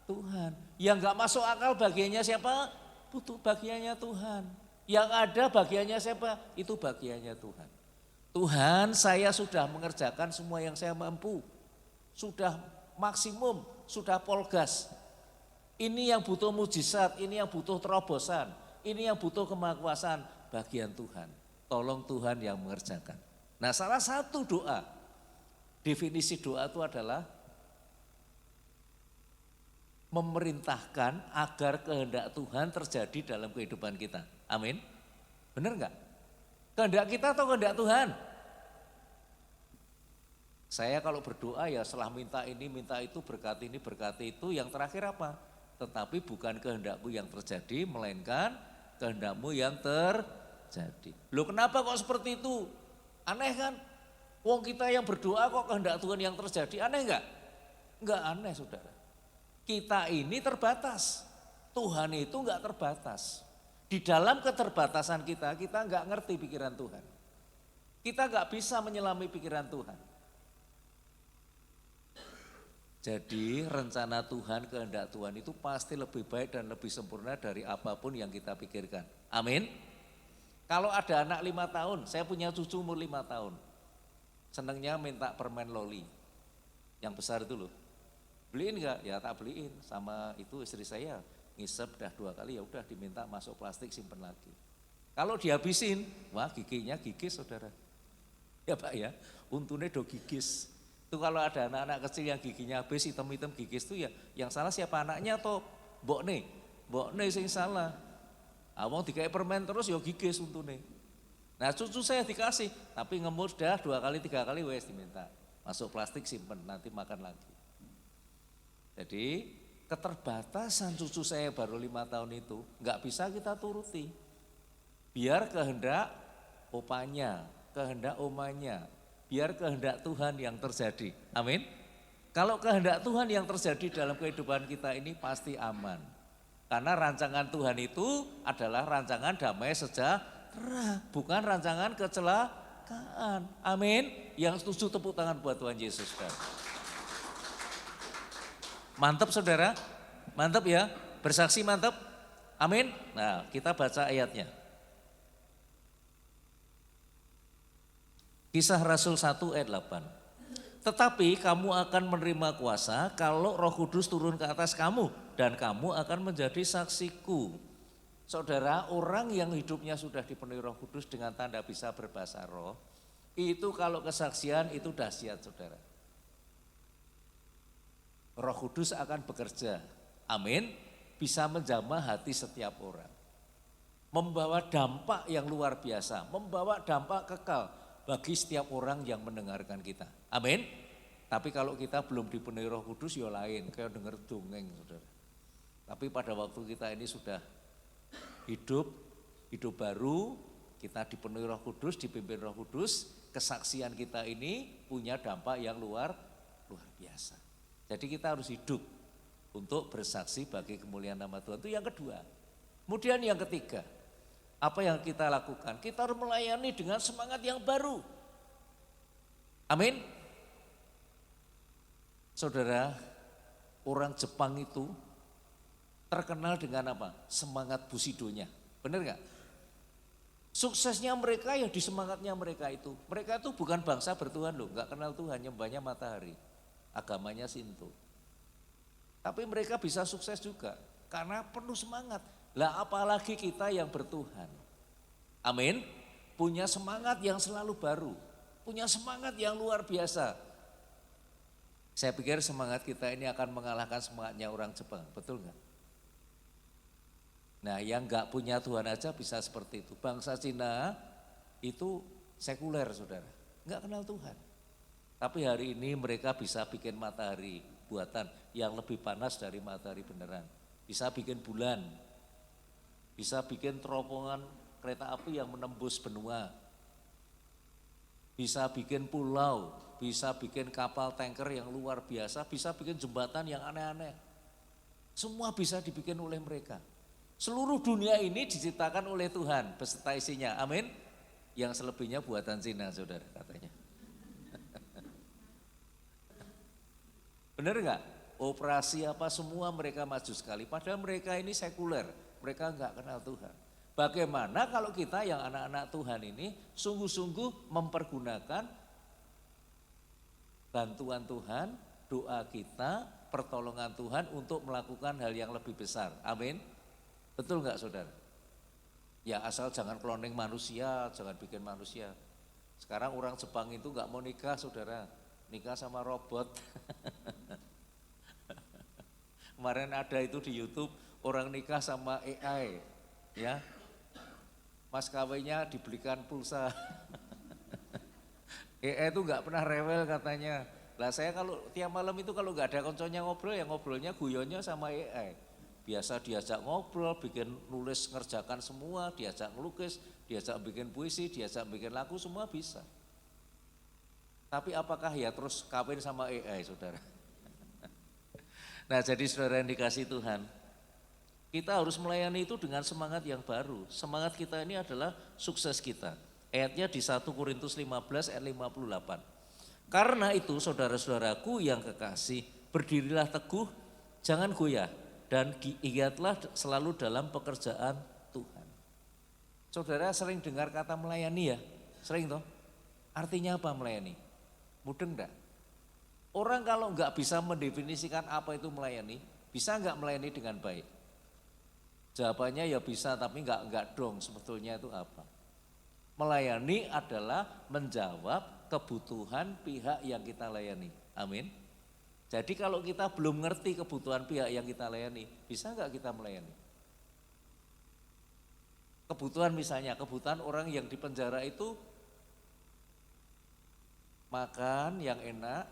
Tuhan. Yang enggak masuk akal bagiannya siapa? Butuh bagiannya Tuhan. Yang ada bagiannya siapa? Itu bagiannya Tuhan. Tuhan, saya sudah mengerjakan semua yang saya mampu. Sudah maksimum, sudah polgas. Ini yang butuh mujizat, ini yang butuh terobosan, ini yang butuh kemakuasaan, bagian Tuhan. Tolong Tuhan yang mengerjakan. Nah, salah satu doa, definisi doa itu adalah memerintahkan agar kehendak Tuhan terjadi dalam kehidupan kita. Amin. Benar enggak? Kehendak kita atau kehendak Tuhan? Saya kalau berdoa ya setelah minta ini, minta itu, berkati ini, berkati itu, yang terakhir apa? Tetapi bukan kehendakku yang terjadi, melainkan kehendakmu yang terjadi. Loh, kenapa kok seperti itu? Aneh kan? Wong kita yang berdoa kok kehendak Tuhan yang terjadi, aneh enggak? Enggak aneh, saudara. Kita ini terbatas, Tuhan itu enggak terbatas. Di dalam keterbatasan kita enggak ngerti pikiran Tuhan. Kita enggak bisa menyelami pikiran Tuhan. Jadi rencana Tuhan, kehendak Tuhan itu pasti lebih baik dan lebih sempurna dari apapun yang kita pikirkan. Amin. Kalau ada anak 5 tahun, saya punya cucu umur 5 tahun. Senangnya minta permen loli. Yang besar itu loh. Beliin enggak? Ya tak beliin. Sama itu istri saya ngisep dah 2 kali, ya udah diminta masuk plastik simpen lagi. Kalau dihabisin, wah giginya gigis saudara. Ya Pak ya, untune do gigis. Itu kalau ada anak-anak kecil yang giginya habis, hitam-hitam gigis itu ya yang salah siapa, anaknya atau mbokne? Mbokne sing salah. Awang dikai permen terus ya gigis untune. Nah cucu saya dikasih, tapi ngemut dah 2 kali 3 kali wes diminta. Masuk plastik simpen, nanti makan lagi. Jadi keterbatasan cucu saya baru 5 tahun itu nggak bisa kita turuti. Biar kehendak opanya, kehendak omanya, biar kehendak Tuhan yang terjadi. Amin. Kalau kehendak Tuhan yang terjadi dalam kehidupan kita ini pasti aman. Karena rancangan Tuhan itu adalah rancangan damai sejahtera, bukan rancangan kecelakaan. Amin. Yang setuju tepuk tangan buat Tuhan Yesus. Mantap saudara, mantap ya, bersaksi mantap. Amin. Nah kita baca ayatnya. Kisah Rasul 1 ayat 8. Tetapi kamu akan menerima kuasa kalau Roh Kudus turun ke atas kamu dan kamu akan menjadi saksiku. Saudara, orang yang hidupnya sudah dipenuhi Roh Kudus dengan tanda bisa berbahasa roh, itu kalau kesaksian itu dahsyat saudara. Roh Kudus akan bekerja, amin, bisa menjamah hati setiap orang. Membawa dampak yang luar biasa, membawa dampak kekal bagi setiap orang yang mendengarkan kita. Amin. Tapi kalau kita belum dipenuhi Roh Kudus ya lain, kayak dengar dongeng saudara. Tapi pada waktu kita ini sudah hidup baru, kita dipenuhi Roh Kudus, dipimpin Roh Kudus, kesaksian kita ini punya dampak yang luar biasa. Jadi kita harus hidup untuk bersaksi bagi kemuliaan nama Tuhan. Itu yang kedua. Kemudian yang ketiga, apa yang kita lakukan? Kita harus melayani dengan semangat yang baru. Amin. Saudara, orang Jepang itu terkenal dengan apa? Semangat busidonya. Benar gak? Suksesnya mereka ya di semangatnya mereka itu. Mereka itu bukan bangsa bertuhan loh, gak kenal Tuhan, nyembahnya matahari. Agamanya Shinto. Tapi mereka bisa sukses juga karena penuh semangat. Lah apalagi kita yang bertuhan. Amin. Punya semangat yang selalu baru. Punya semangat yang luar biasa. Saya pikir semangat kita ini akan mengalahkan semangatnya orang Jepang. Betul gak? Nah yang gak punya Tuhan aja bisa seperti itu. Bangsa Cina itu sekuler saudara. Gak kenal Tuhan. Tapi hari ini mereka bisa bikin matahari buatan yang lebih panas dari matahari beneran. Bisa bikin bulan. Bisa bikin terowongan kereta api yang menembus benua. Bisa bikin pulau, bisa bikin kapal tanker yang luar biasa, bisa bikin jembatan yang aneh-aneh. Semua bisa dibikin oleh mereka. Seluruh dunia ini diciptakan oleh Tuhan beserta isinya. Amin. Yang selebihnya buatan Cina, saudara, katanya. Bener nggak? Operasi apa semua mereka maju sekali. Padahal mereka ini sekuler, mereka nggak kenal Tuhan. Bagaimana kalau kita yang anak-anak Tuhan ini sungguh-sungguh mempergunakan bantuan Tuhan, doa kita, pertolongan Tuhan untuk melakukan hal yang lebih besar. Amin. Betul nggak saudara? Ya asal jangan cloning manusia, jangan bikin manusia. Sekarang orang Jepang itu nggak mau nikah saudara, nikah sama robot. Kemarin ada itu di YouTube orang nikah sama AI, ya. Mas kawinnya dibelikan pulsa. AI itu nggak pernah rewel katanya. Lah saya kalau tiap malam itu kalau nggak ada konconya ngobrol ya ngobrolnya guyonnya sama AI. Biasa diajak ngobrol, bikin nulis ngerjakan semua, diajak ngelukis, diajak bikin puisi, diajak bikin lagu semua bisa. Tapi apakah ya terus kawin sama AI saudara? Nah jadi saudara yang dikasih Tuhan, kita harus melayani itu dengan semangat yang baru. Semangat kita ini adalah sukses kita. Ayatnya di 1 Korintus 15 ayat 58. Karena itu saudara-saudaraku yang kekasih, berdirilah teguh, jangan goyah, dan giatlah selalu dalam pekerjaan Tuhan. Saudara sering dengar kata melayani ya? Sering toh? Artinya apa melayani? Mudeng enggak? Orang kalau enggak bisa mendefinisikan apa itu melayani, bisa enggak melayani dengan baik? Jawabannya ya bisa, tapi enggak dong sebetulnya itu apa? Melayani adalah menjawab kebutuhan pihak yang kita layani. Amin. Jadi kalau kita belum ngerti kebutuhan pihak yang kita layani, bisa enggak kita melayani? Kebutuhan misalnya, kebutuhan orang yang di penjara itu makan yang enak,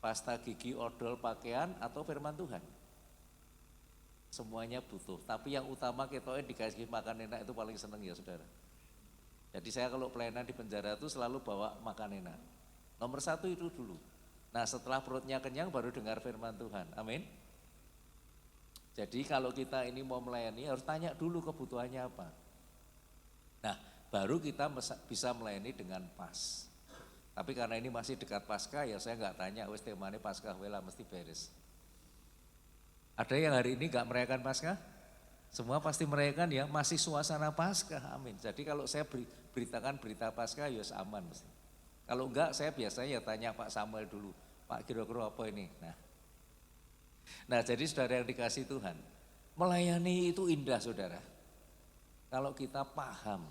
pasta gigi, odol, pakaian, atau firman Tuhan. Semuanya butuh, tapi yang utama kita dikasih makan enak itu paling seneng ya saudara. Jadi saya kalau pelayanan di penjara itu selalu bawa makan enak. Nomor 1 itu dulu. Nah setelah perutnya kenyang baru dengar firman Tuhan, amin. Jadi kalau kita ini mau melayani harus tanya dulu kebutuhannya apa. Nah baru kita bisa melayani dengan pas. Tapi karena ini masih dekat Paskah ya saya nggak tanya, wes temanya Paskah wela mesti beres. Ada yang hari ini nggak merayakan Paskah? Semua pasti merayakan ya, masih suasana Paskah, amin. Jadi kalau saya beritakan berita Paskah ya aman mesti. Kalau enggak saya biasanya ya tanya Pak Samuel dulu, Pak kira-kira apa ini? Nah jadi saudara yang dikasih Tuhan, melayani itu indah saudara. Kalau kita paham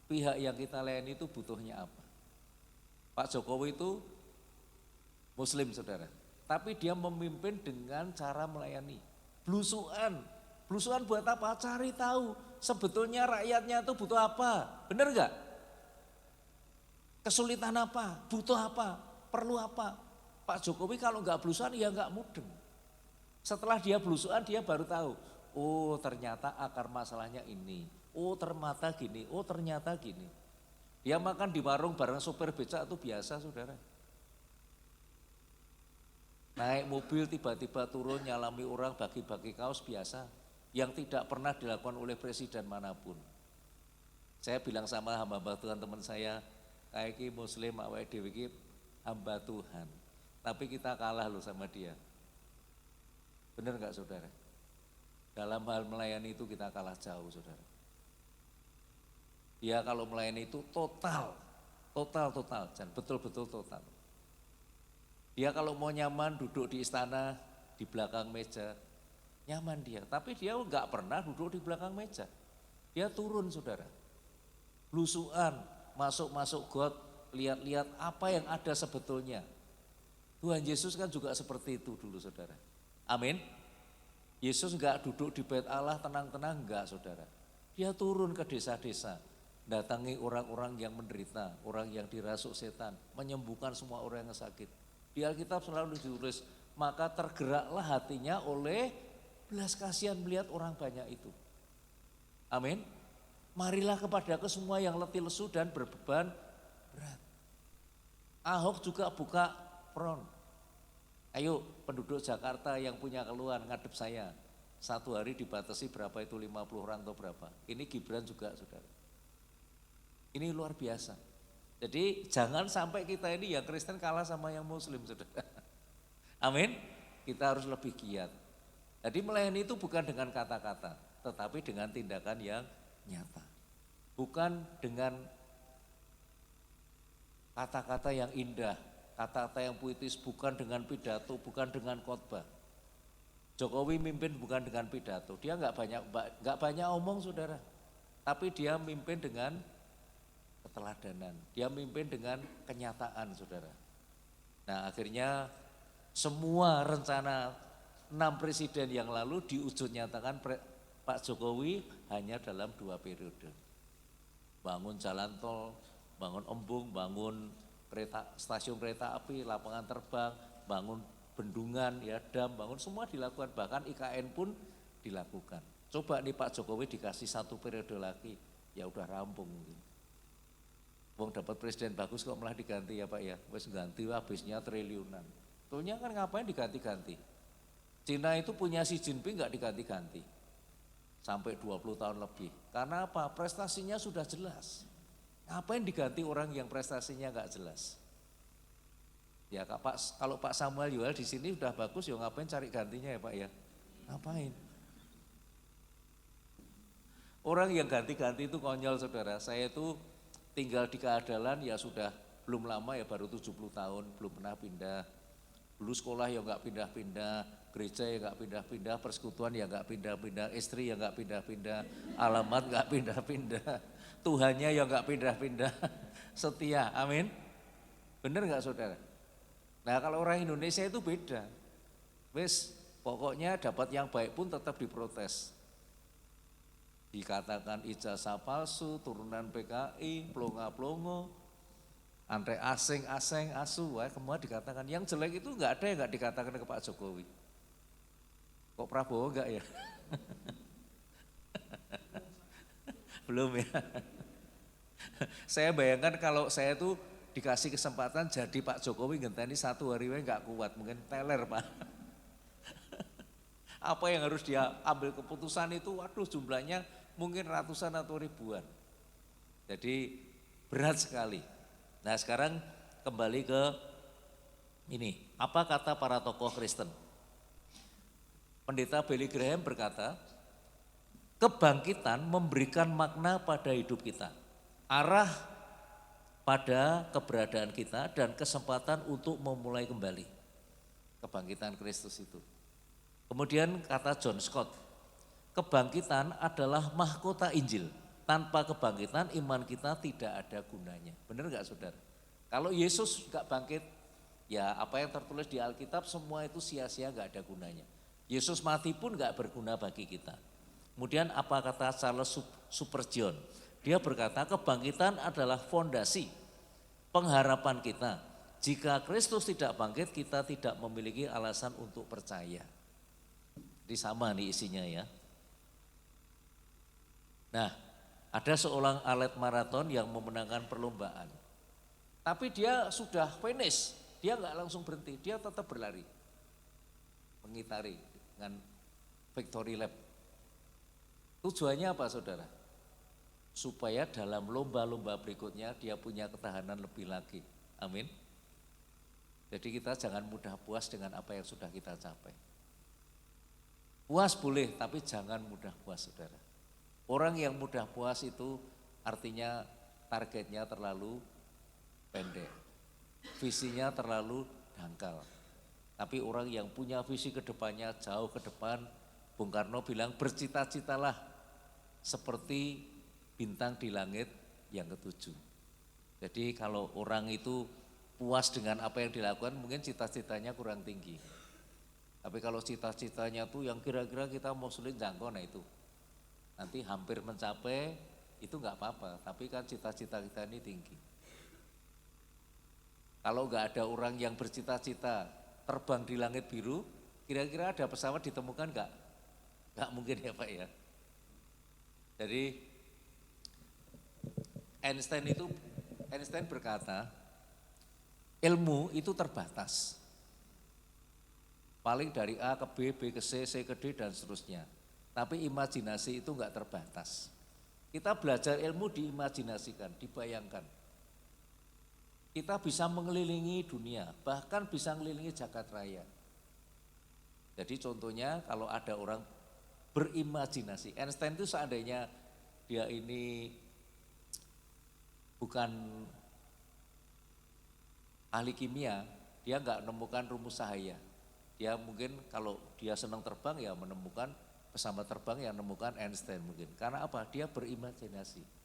pihak yang kita layani itu butuhnya apa. Pak Jokowi itu Muslim saudara, tapi dia memimpin dengan cara melayani. Blusuan buat apa? Cari tahu sebetulnya rakyatnya itu butuh apa, benar gak? Kesulitan apa, butuh apa, perlu apa. Pak Jokowi kalau gak blusuan ya gak mudeng. Setelah dia blusuan dia baru tahu, oh ternyata akar masalahnya ini, oh ternyata gini, oh ternyata gini. Dia makan di warung bareng sopir becak itu biasa saudara. Naik mobil tiba-tiba turun nyalami orang bagi-bagi kaos biasa. Yang tidak pernah dilakukan oleh presiden manapun. Saya bilang sama hamba Tuhan teman saya, kayak ki Muslim awake dhewe iki hamba Tuhan. Tapi kita kalah loh sama dia. Benar enggak saudara? Dalam hal melayani itu kita kalah jauh saudara. Dia kalau melayani itu total, dan betul-betul total. Dia kalau mau nyaman duduk di istana, di belakang meja, nyaman dia. Tapi dia enggak pernah duduk di belakang meja. Dia turun saudara. Blusuan, masuk got, lihat-lihat apa yang ada sebetulnya. Tuhan Yesus kan juga seperti itu dulu saudara. Amin. Yesus enggak duduk di bait Allah tenang-tenang, enggak saudara. Dia turun ke desa-desa. Datangi orang-orang yang menderita, orang yang dirasuk setan, menyembuhkan semua orang yang sakit. Di Alkitab selalu ditulis, maka tergeraklah hatinya oleh belas kasihan melihat orang banyak itu. Amin. Marilah kepadaku semua yang letih lesu dan berbeban berat. Ahok juga buka front. Ayo penduduk Jakarta yang punya keluhan ngadep saya. Satu hari dibatasi berapa itu 50 orang atau berapa. Ini Gibran juga saudara. Ini luar biasa. Jadi jangan sampai kita ini yang Kristen kalah sama yang Muslim saudara. Amin. Kita harus lebih giat. Jadi melayani itu bukan dengan kata-kata, tetapi dengan tindakan yang nyata. Bukan dengan kata-kata yang indah, kata-kata yang puitis, bukan dengan pidato, bukan dengan khotbah. Jokowi mimpin bukan dengan pidato, dia nggak banyak omong saudara, tapi dia mimpin dengan keteladanan, dia mimpin dengan kenyataan saudara. Nah akhirnya semua rencana 6 presiden yang lalu diwujud nyatakan Pak Jokowi hanya dalam 2 periode. Bangun jalan tol, bangun embung, bangun stasiun kereta api, lapangan terbang, bangun bendungan, ya dam, bangun semua dilakukan, bahkan IKN pun dilakukan. Coba nih Pak Jokowi dikasih 1 periode lagi, ya udah rampung mungkin. Wong dapat presiden bagus kok malah diganti ya Pak ya, wes ganti habisnya triliunan. Tuhnya kan ngapain diganti-ganti? Cina itu punya Xi Jinping nggak diganti-ganti sampai 20 tahun lebih. Karena apa? Prestasinya sudah jelas. Ngapain diganti orang yang prestasinya nggak jelas? Ya kalau Pak Samuel Yuel di sini udah bagus, ya ngapain cari gantinya ya Pak ya? Ngapain? Orang yang ganti-ganti itu konyol saudara. Saya itu tinggal di Keadalan ya sudah belum lama ya, baru 70 tahun, belum pernah pindah. Dulu sekolah ya nggak pindah-pindah, gereja ya nggak pindah-pindah, persekutuan ya nggak pindah-pindah, istri ya nggak pindah-pindah, alamat nggak pindah-pindah, Tuhannya ya nggak pindah-pindah, setia, amin. Bener nggak saudara? Nah kalau orang Indonesia itu beda, wes pokoknya dapat yang baik pun tetap diprotes. Dikatakan ijazah palsu, turunan PKI, plonga-plongo, antre asing, asu, semua dikatakan. Yang jelek itu nggak ada yang nggak dikatakan ke Pak Jokowi. Kok Prabowo enggak ya? Belum ya. Saya bayangkan kalau saya tuh dikasih kesempatan jadi Pak Jokowi ngenteni 1 hari nggak kuat, mungkin teler Pak. Apa yang harus dia ambil keputusan itu, waduh jumlahnya mungkin ratusan atau ribuan. Jadi berat sekali. Nah sekarang kembali ke ini, apa kata para tokoh Kristen? Pendeta Billy Graham berkata, kebangkitan memberikan makna pada hidup kita, arah pada keberadaan kita dan kesempatan untuk memulai kembali. Kebangkitan Kristus itu. Kemudian kata John Scott, kebangkitan adalah mahkota Injil. Tanpa kebangkitan iman kita tidak ada gunanya. Benar gak saudara? Kalau Yesus gak bangkit, ya apa yang tertulis di Alkitab semua itu sia-sia gak ada gunanya. Yesus mati pun gak berguna bagi kita. Kemudian apa kata Charles Spurgeon? Dia berkata kebangkitan adalah fondasi pengharapan kita. Jika Kristus tidak bangkit, kita tidak memiliki alasan untuk percaya. Jadi sama nih isinya ya. Nah, ada seorang atlet maraton yang memenangkan perlombaan. Tapi dia sudah finish, dia nggak langsung berhenti, dia tetap berlari. Mengitari dengan victory lap. Tujuannya apa saudara? Supaya dalam lomba-lomba berikutnya dia punya ketahanan lebih lagi. Amin. Jadi kita jangan mudah puas dengan apa yang sudah kita capai. Puas boleh, tapi jangan mudah puas saudara. Orang yang mudah puas itu artinya targetnya terlalu pendek, visinya terlalu dangkal. Tapi orang yang punya visi ke depannya jauh ke depan, Bung Karno bilang bercita-citalah seperti bintang di langit yang ketujuh. Jadi kalau orang itu puas dengan apa yang dilakukan mungkin cita-citanya kurang tinggi. Tapi kalau cita-citanya tuh yang kira-kira kita mau sulit jangkau, nah itu nanti hampir mencapai itu nggak apa-apa, tapi kan cita-cita kita ini tinggi. Kalau nggak ada orang yang bercita-cita terbang di langit biru, kira-kira ada pesawat ditemukan nggak? Nggak mungkin ya Pak ya. Jadi Einstein berkata, ilmu itu terbatas. Paling dari A ke B, B ke C, C ke D dan seterusnya. Tapi imajinasi itu enggak terbatas. Kita belajar ilmu diimajinasikan, dibayangkan. Kita bisa mengelilingi dunia, bahkan bisa mengelilingi jagat raya. Jadi contohnya kalau ada orang berimajinasi, Einstein itu seandainya dia ini bukan ahli kimia, dia nggak menemukan rumus cahaya. Dia mungkin kalau dia senang terbang ya menemukan pesawat terbang yang menemukan Einstein mungkin. Karena apa? Dia berimajinasi.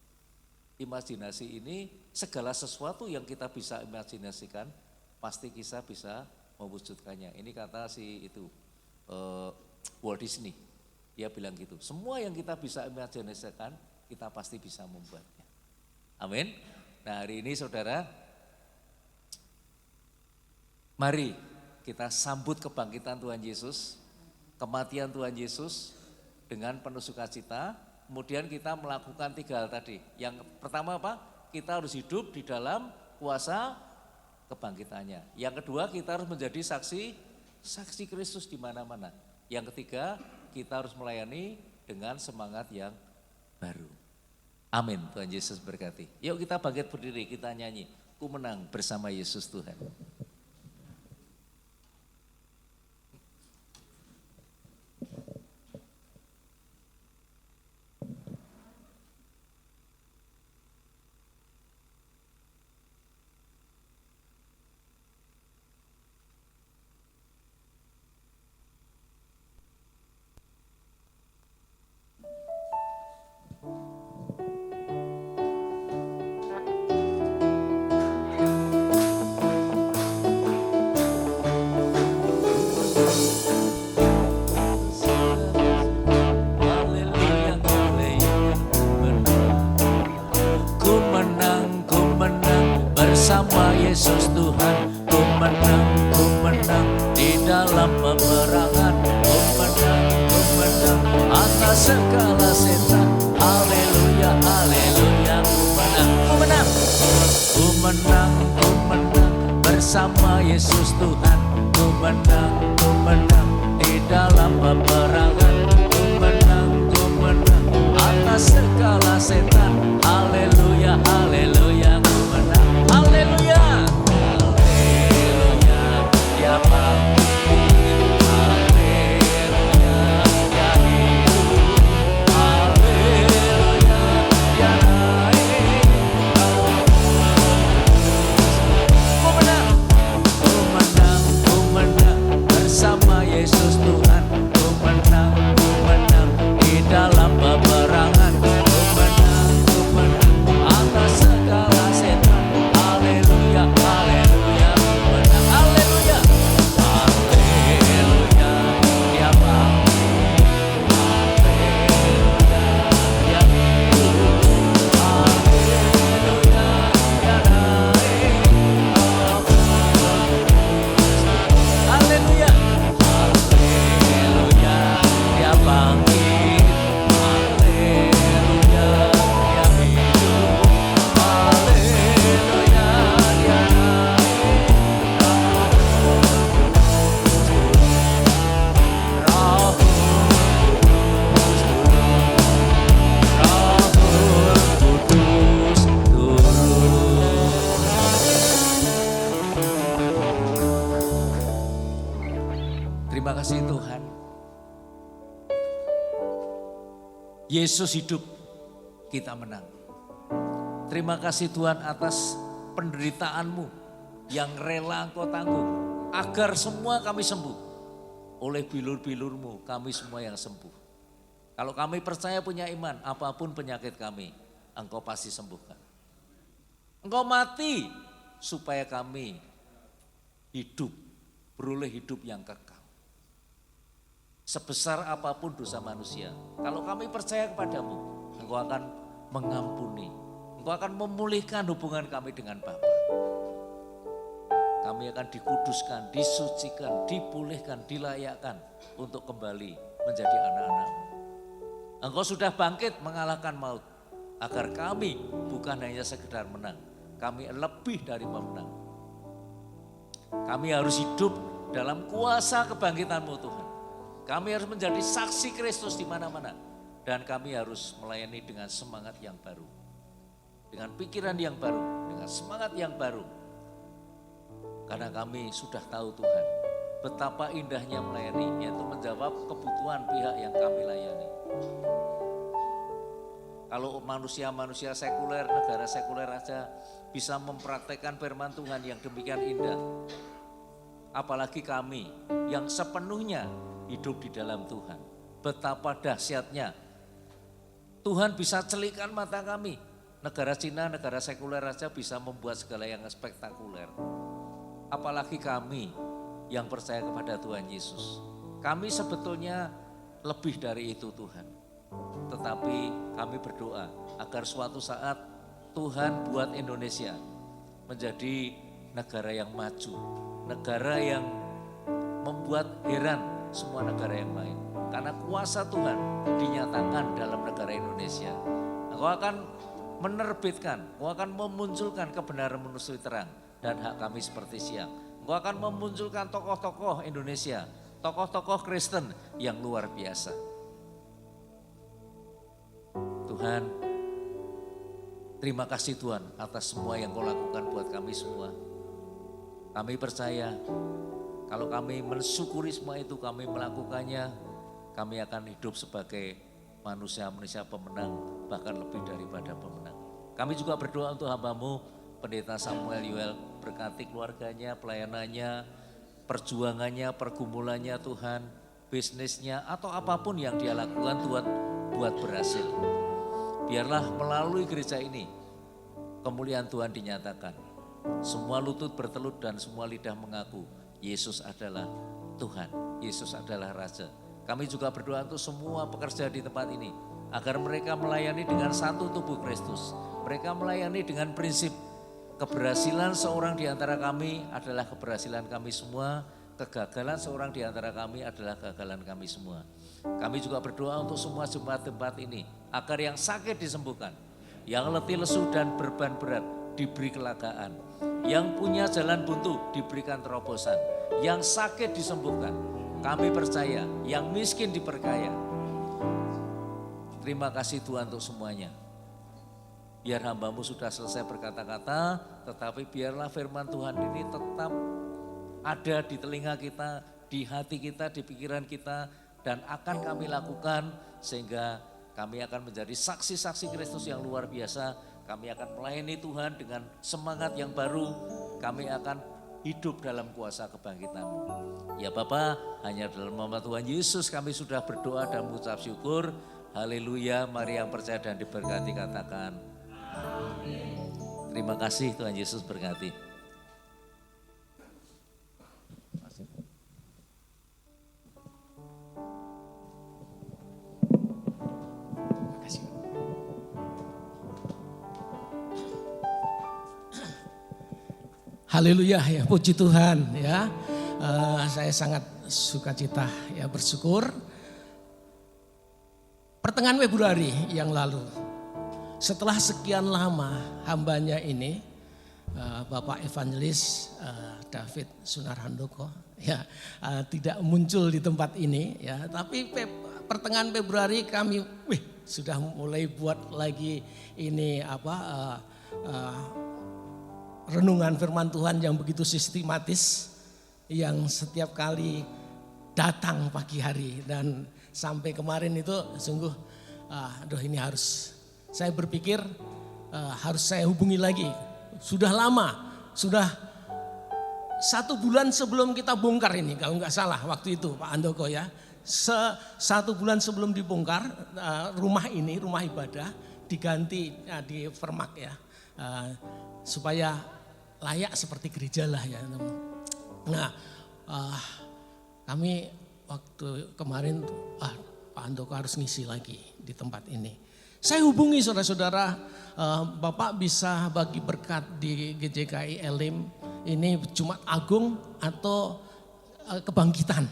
Imajinasi ini segala sesuatu yang kita bisa imajinasikan pasti kita bisa mewujudkannya. Ini kata si itu Walt Disney. Dia bilang gitu. Semua yang kita bisa imajinasikan kita pasti bisa membuatnya. Amin. Nah hari ini saudara, mari kita sambut kebangkitan Tuhan Yesus, kematian Tuhan Yesus dengan penuh sukacita. Kemudian kita melakukan 3 hal tadi. Yang pertama apa? Kita harus hidup di dalam kuasa kebangkitannya. Yang kedua kita harus menjadi saksi Kristus di mana-mana. Yang ketiga kita harus melayani dengan semangat yang baru. Amin. Tuhan Yesus berkati. Yuk kita bangkit berdiri, kita nyanyi. Ku menang bersama Yesus Tuhan. Bersama Yesus Tuhan, ku menang di dalam peperangan, ku menang atas segala setan. Haleluya, haleluya, ku menang bersama Yesus Tuhan, ku menang di dalam peperangan, ku menang atas segala setan. Haleluya, haleluya. Haleluya, haleluya, dia bangkit, haleluya, dia hidup, haleluya, dia naik. Ku menang bersama Yesus Tuhan, ku menang di dalam peperangan, ku menang atas segala setan. Haleluya, haleluya, menang, haleluya, haleluya, dia bangkit, haleluya, dia hidup, haleluya, dia naik, haleluya, haleluya, dia bangkit, haleluya, dia hidup, haleluya. Terima kasih Tuhan. Yesus hidup, kita menang. Terima kasih Tuhan atas penderitaanmu yang rela Engkau tanggung agar semua kami sembuh. Oleh bilur-bilurmu kami semua yang sembuh. Kalau kami percaya punya iman, apapun penyakit kami, Engkau pasti sembuhkan. Engkau mati supaya kami hidup, beroleh hidup yang kekal. Sebesar apapun dosa manusia, kalau kami percaya kepadamu, Engkau akan mengampuni. Engkau akan memulihkan hubungan kami dengan Bapa. Kami akan dikuduskan, disucikan, dipulihkan, dilayakkan untuk kembali menjadi anak-anak-Mu. Engkau sudah bangkit mengalahkan maut, agar kami bukan hanya sekedar menang, kami lebih dari pemenang. Kami harus hidup dalam kuasa kebangkitan-Mu Tuhan. Kami harus menjadi saksi Kristus di mana-mana. Dan kami harus melayani dengan semangat yang baru. Dengan pikiran yang baru, dengan semangat yang baru. Karena kami sudah tahu Tuhan, betapa indahnya melayani, yaitu menjawab kebutuhan pihak yang kami layani. Kalau manusia-manusia sekuler, negara sekuler aja bisa mempraktekkan firman Tuhan yang demikian indah, apalagi kami yang sepenuhnya hidup di dalam Tuhan. Betapa dahsyatnya Tuhan bisa celikan mata kami. Negara Cina, negara sekuler aja bisa membuat segala yang spektakuler. Apalagi kami yang percaya kepada Tuhan Yesus. Kami sebetulnya lebih dari itu Tuhan. Tetapi kami berdoa agar suatu saat Tuhan buat Indonesia menjadi negara yang maju, negara yang membuat heran semua negara yang lain. Karena kuasa Tuhan dinyatakan dalam negara Indonesia. Engkau akan menerbitkan, engkau akan memunculkan kebenaran menuju terang dan hak kami seperti siang. Engkau akan memunculkan tokoh-tokoh Indonesia, tokoh-tokoh Kristen yang luar biasa. Tuhan, terima kasih Tuhan atas semua yang kau lakukan buat kami semua. Kami percaya kalau kami mensyukuri semua itu, kami melakukannya, kami akan hidup sebagai manusia-manusia pemenang, bahkan lebih daripada pemenang. Kami juga berdoa untuk hamba-Mu, Pendeta Samuel Yuel, berkati keluarganya, pelayanannya, perjuangannya, pergumulannya Tuhan, bisnisnya atau apapun yang dia lakukan Tuhan buat berhasil. Biarlah melalui gereja ini kemuliaan Tuhan dinyatakan. Semua lutut bertelut dan semua lidah mengaku Yesus adalah Tuhan, Yesus adalah Raja. Kami juga berdoa untuk semua pekerja di tempat ini agar mereka melayani dengan satu tubuh Kristus. Mereka melayani dengan prinsip keberhasilan seorang di antara kami adalah keberhasilan kami semua, kegagalan seorang di antara kami adalah kegagalan kami semua. Kami juga berdoa untuk semua jemaat tempat ini agar yang sakit disembuhkan, yang letih lesu dan beban berat diberi kelegaan, yang punya jalan buntu diberikan terobosan, yang sakit disembuhkan. Kami percaya yang miskin diperkaya. Terima kasih Tuhan untuk semuanya. Biar hamba-Mu sudah selesai berkata-kata, tetapi biarlah firman Tuhan ini tetap ada di telinga kita, di hati kita, di pikiran kita, dan akan kami lakukan sehingga kami akan menjadi saksi-saksi Kristus yang luar biasa. Kami akan melayani Tuhan dengan semangat yang baru. Kami akan hidup dalam kuasa kebangkitan-Mu. Ya Bapa, hanya dalam nama Tuhan Yesus kami sudah berdoa dan mengucap syukur. Haleluya, mari yang percaya dan diberkati katakan amin. Terima kasih, Tuhan Yesus berkati. Haleluya, ya puji Tuhan ya. Saya sangat sukacita ya, bersyukur. Pertengahan Februari yang lalu, setelah sekian lama hambanya ini, Bapak Evangelis David Sunarhandoko ya tidak muncul di tempat ini ya, tapi pertengahan Februari kami sudah mulai buat lagi ini renungan firman Tuhan yang begitu sistematis, yang setiap kali datang pagi hari, dan sampai kemarin itu sungguh ini harus, saya berpikir harus saya hubungi lagi. Sudah lama, sudah 1 bulan sebelum kita bongkar ini, kalau nggak salah waktu itu Pak Andoko ya. 1 bulan sebelum dibongkar rumah ini, rumah ibadah diganti di Vermak ya, supaya layak seperti gereja lah ya. Nah kami waktu kemarin Pak Andoko harus ngisi lagi di tempat ini. Saya hubungi saudara-saudara, Bapak bisa bagi berkat di GJKI Elim ini Jumat Agung atau kebangkitan.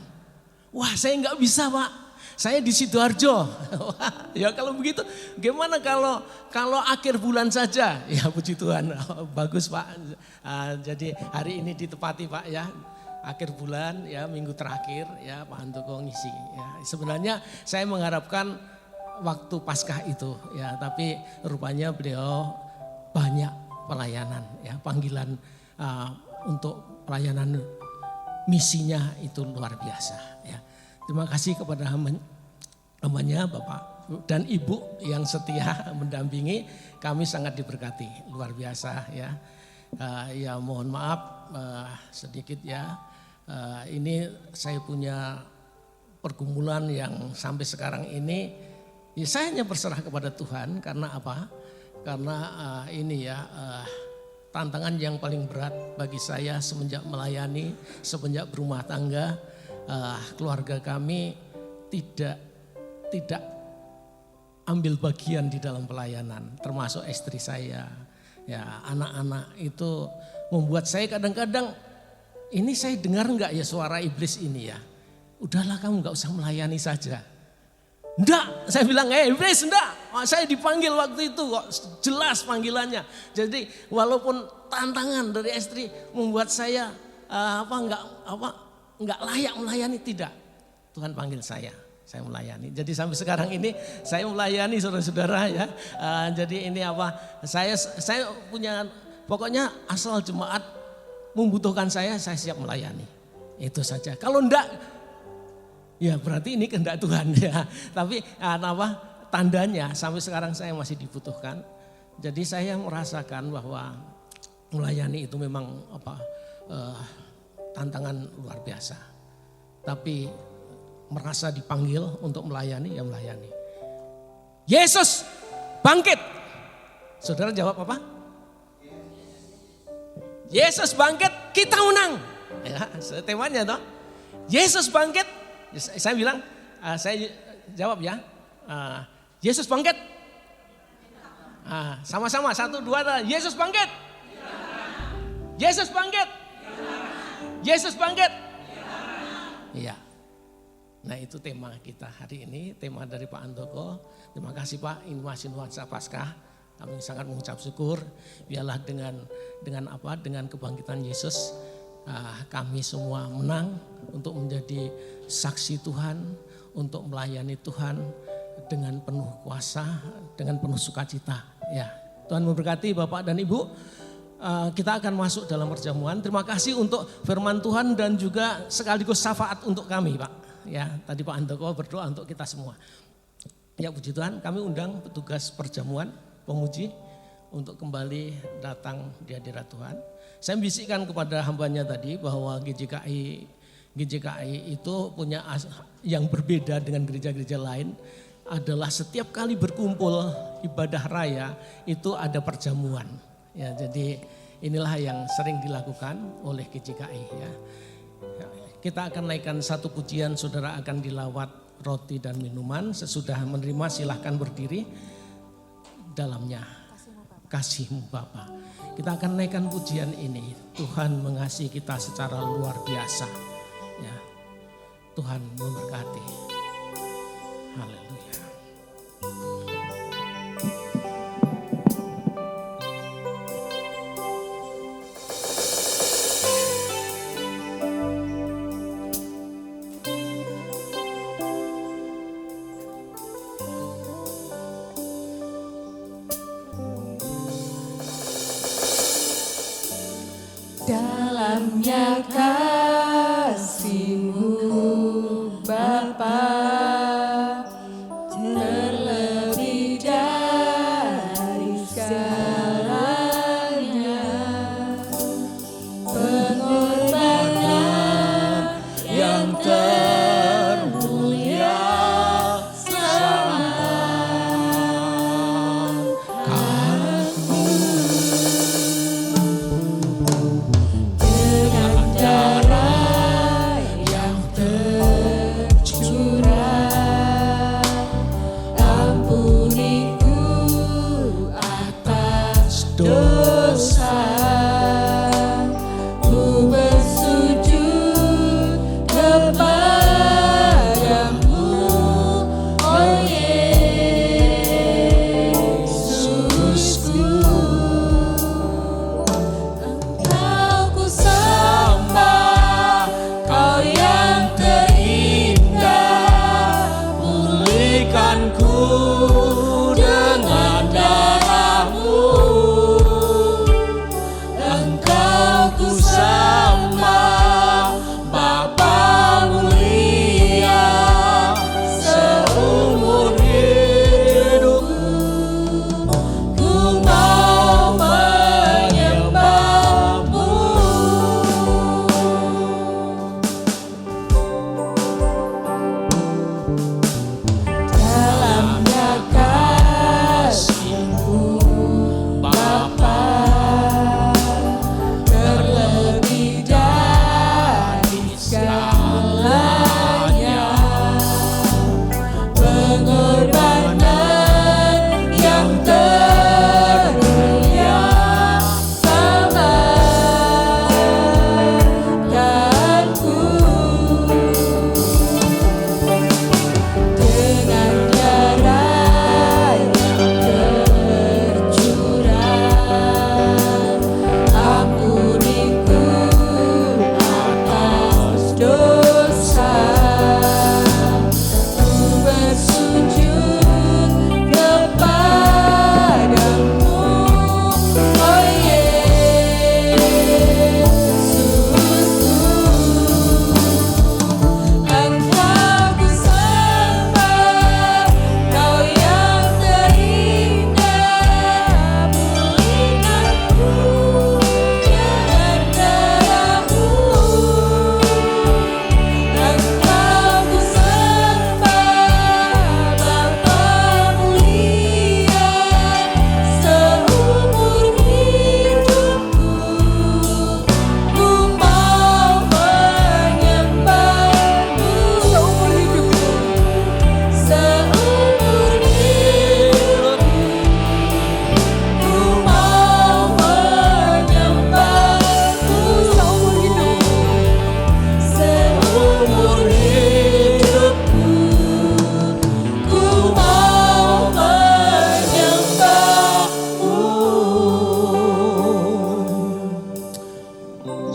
Wah saya nggak bisa Pak, saya di Sidoarjo. Ya kalau begitu gimana kalau akhir bulan saja? Ya puji Tuhan, bagus Pak. Jadi hari ini ditepati Pak ya, akhir bulan ya, minggu terakhir ya Pak Andoko ngisi. Ya, sebenarnya saya mengharapkan waktu Paskah itu ya, tapi rupanya beliau banyak pelayanan ya, panggilan untuk pelayanan misinya itu luar biasa ya. Terima kasih kepada hambanya Bapak dan Ibu yang setia mendampingi, kami sangat diberkati luar biasa ya. Ya mohon maaf sedikit ya, ini saya punya pergumulan yang sampai sekarang ini ya saya hanya berserah kepada Tuhan. Karena apa? Karena ini ya tantangan yang paling berat bagi saya semenjak melayani, semenjak berumah tangga, keluarga kami tidak ambil bagian di dalam pelayanan, termasuk istri saya, ya anak-anak itu membuat saya kadang-kadang ini saya dengar enggak ya suara iblis ini ya, udahlah kamu enggak usah melayani saja. Enggak, saya bilang iblis enggak, saya dipanggil waktu itu kok jelas panggilannya. Jadi walaupun tantangan dari istri membuat saya enggak layak melayani, tidak. Tuhan panggil saya melayani. Jadi sampai sekarang ini saya melayani saudara-saudara ya. Jadi ini saya punya, pokoknya asal jemaat membutuhkan saya siap melayani. Itu saja. Kalau enggak, ya berarti ini kehendak Tuhan ya. Tapi tandanya sampai sekarang saya masih dibutuhkan. Jadi saya merasakan bahwa melayani itu memang tantangan luar biasa. Tapi merasa dipanggil untuk melayani, ya melayani. Yesus bangkit. Saudara jawab apa? Yesus bangkit, kita menang. Ya, temanya toh. Yesus bangkit. Saya bilang, saya jawab ya. Yesus bangkit. Sama-sama 1, 2, 3. Yesus bangkit. Yesus bangkit. Yesus bangkit. Iya. Nah itu tema kita hari ini, tema dari Pak Andoko. Terima kasih Pak, ini masih nuansa Paskah. Kami sangat mengucap syukur. Biarlah dengan kebangkitan Yesus, kami semua menang untuk menjadi saksi Tuhan, untuk melayani Tuhan dengan penuh kuasa, dengan penuh sukacita. Ya, Tuhan memberkati Bapak dan Ibu. Kita akan masuk dalam perjamuan. Terima kasih untuk firman Tuhan dan juga sekaligus syafaat untuk kami Pak. Ya, tadi Pak Andoko berdoa untuk kita semua. Ya puji Tuhan, kami undang petugas perjamuan, pemuji untuk kembali datang di hadirat Tuhan. Saya bisikkan kepada hambanya tadi bahwa GJKI itu punya yang berbeda dengan gereja-gereja lain adalah setiap kali berkumpul ibadah raya itu ada perjamuan. Ya, jadi inilah yang sering dilakukan oleh GJKI ya. Kita akan naikkan satu pujian, saudara akan dilawat roti dan minuman. Sesudah menerima silahkan berdiri. Dalamnya kasih-Mu Bapa. Kita akan naikkan pujian ini. Tuhan mengasihi kita secara luar biasa. Ya, Tuhan memberkati. Haleluya. Dalamnya kasih-Mu Bapa, terlebih dari segalanya, pengorbanan yang termulia sama kasih-Mu. Dengan darah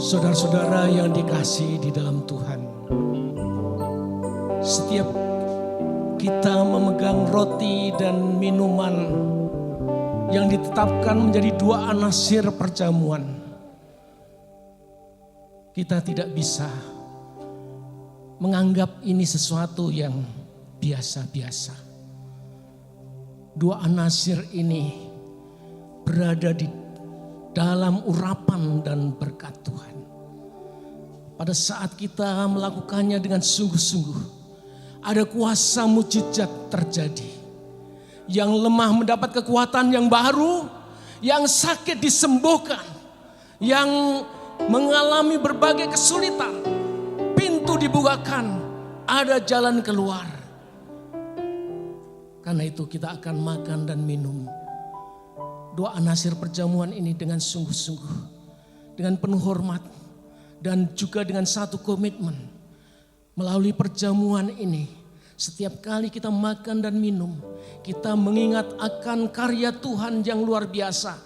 Saudara-saudara yang dikasihi di dalam Tuhan, setiap kita memegang roti dan minuman yang ditetapkan menjadi dua anasir perjamuan, kita tidak bisa menganggap ini sesuatu yang biasa-biasa. Dua anasir ini berada di dalam urapan dan berkat Tuhan. Pada saat kita melakukannya dengan sungguh-sungguh, ada kuasa mujizat terjadi. Yang lemah mendapat kekuatan yang baru, yang sakit disembuhkan, yang mengalami berbagai kesulitan, pintu dibukakan, ada jalan keluar. Karena itu kita akan makan dan minum dua anasir perjamuan ini dengan sungguh-sungguh, dengan penuh hormat, dan juga dengan satu komitmen. Melalui perjamuan ini, setiap kali kita makan dan minum, kita mengingat akan karya Tuhan yang luar biasa.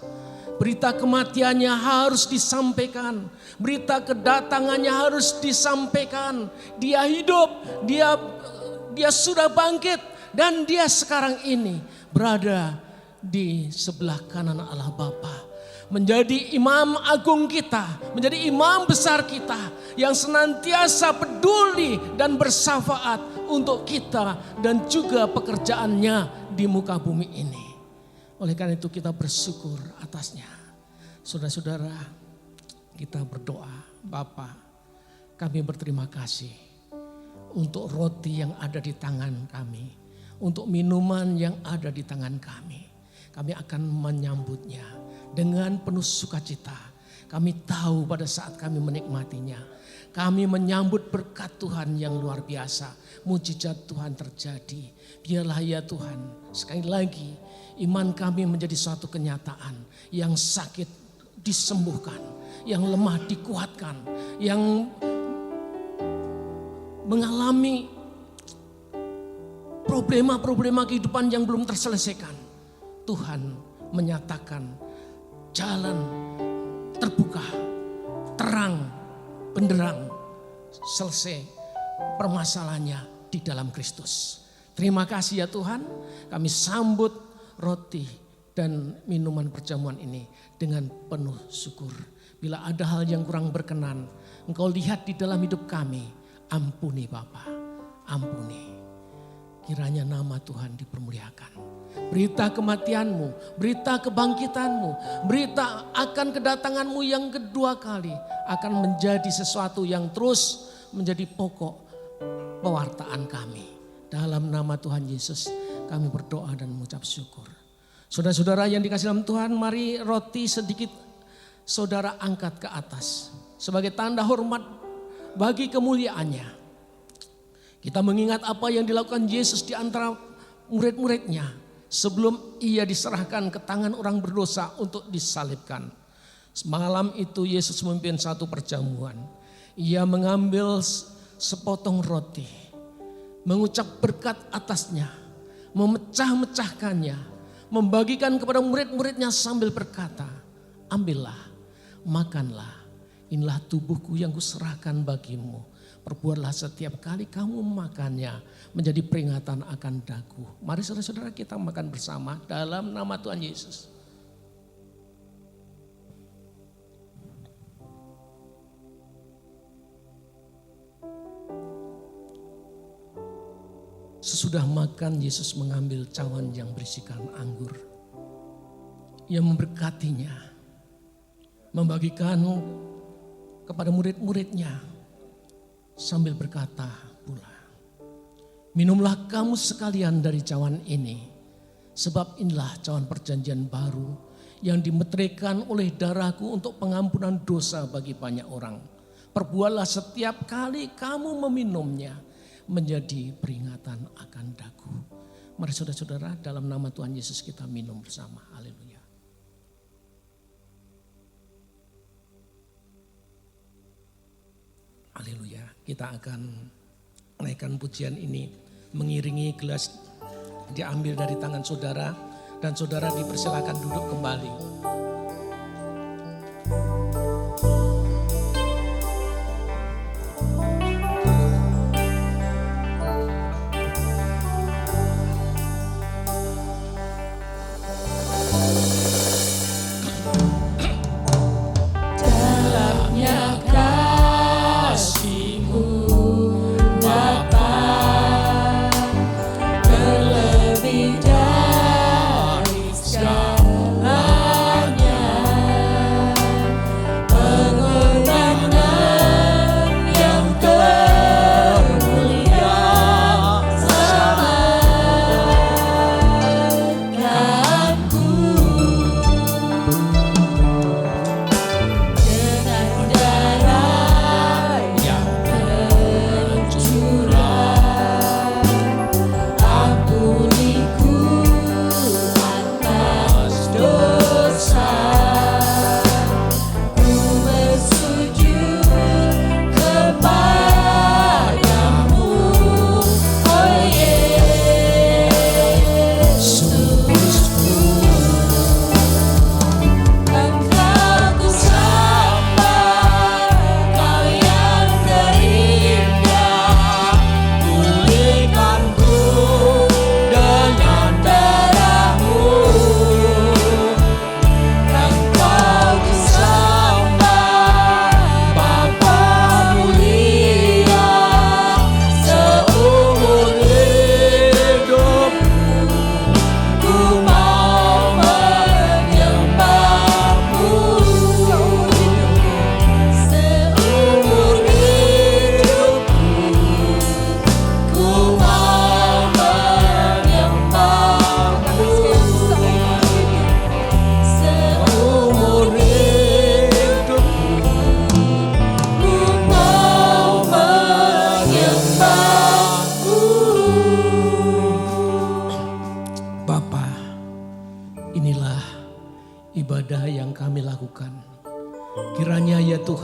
Berita kematiannya harus disampaikan, berita kedatangannya harus disampaikan. Dia hidup, dia sudah bangkit, dan dia sekarang ini berada di sebelah kanan Allah Bapa. Menjadi imam agung kita, menjadi imam besar kita yang senantiasa peduli dan bersyafaat untuk kita dan juga pekerjaannya di muka bumi ini. Oleh karena itu kita bersyukur atasnya. Saudara-saudara, kita berdoa, Bapa, kami berterima kasih untuk roti yang ada di tangan kami, untuk minuman yang ada di tangan kami. Kami akan menyambutnya dengan penuh sukacita. Kami tahu pada saat kami menikmatinya, kami menyambut berkat Tuhan yang luar biasa. Mujizat Tuhan terjadi. Biarlah ya Tuhan, sekali lagi iman kami menjadi suatu kenyataan. Yang sakit disembuhkan, yang lemah dikuatkan, yang mengalami problema-problema kehidupan yang belum terselesaikan. Tuhan menyatakan jalan terbuka, terang, benderang, selesai permasalahannya di dalam Kristus. Terima kasih ya Tuhan, kami sambut roti dan minuman perjamuan ini dengan penuh syukur. Bila ada hal yang kurang berkenan, Engkau lihat di dalam hidup kami, ampuni Bapa, ampuni. Kiranya nama Tuhan dipermuliakan. Berita kematianmu, berita kebangkitanmu, berita akan kedatanganmu yang kedua kali akan menjadi sesuatu yang terus menjadi pokok pewartaan kami. Dalam nama Tuhan Yesus kami berdoa dan mengucap syukur. Saudara-saudara yang dikasihi dalam Tuhan, mari roti sedikit saudara angkat ke atas sebagai tanda hormat bagi kemuliaannya. Kita mengingat apa yang dilakukan Yesus di antara murid-muridnya sebelum ia diserahkan ke tangan orang berdosa untuk disalibkan. Malam itu Yesus memimpin satu perjamuan. Ia mengambil sepotong roti, mengucap berkat atasnya, memecah-mecahkannya, membagikan kepada murid-muridnya sambil berkata, ambillah, makanlah, inilah tubuhku yang kuserahkan bagimu. Perbuatlah setiap kali kamu makannya menjadi peringatan akan daku. Mari saudara-saudara kita makan bersama dalam nama Tuhan Yesus. Sesudah makan Yesus mengambil cawan yang berisikan anggur. Ia memberkatinya, membagikan kepada murid-muridnya. Sambil berkata pula, minumlah kamu sekalian dari cawan ini, sebab inilah cawan perjanjian baru yang dimeteraikan oleh darahku untuk pengampunan dosa bagi banyak orang. Perbuatlah setiap kali kamu meminumnya menjadi peringatan akan daku. Mari saudara-saudara dalam nama Tuhan Yesus kita minum bersama. Haleluya. Haleluya. Kita akan menaikkan pujian ini mengiringi gelas diambil dari tangan saudara dan saudara dipersilakan duduk kembali.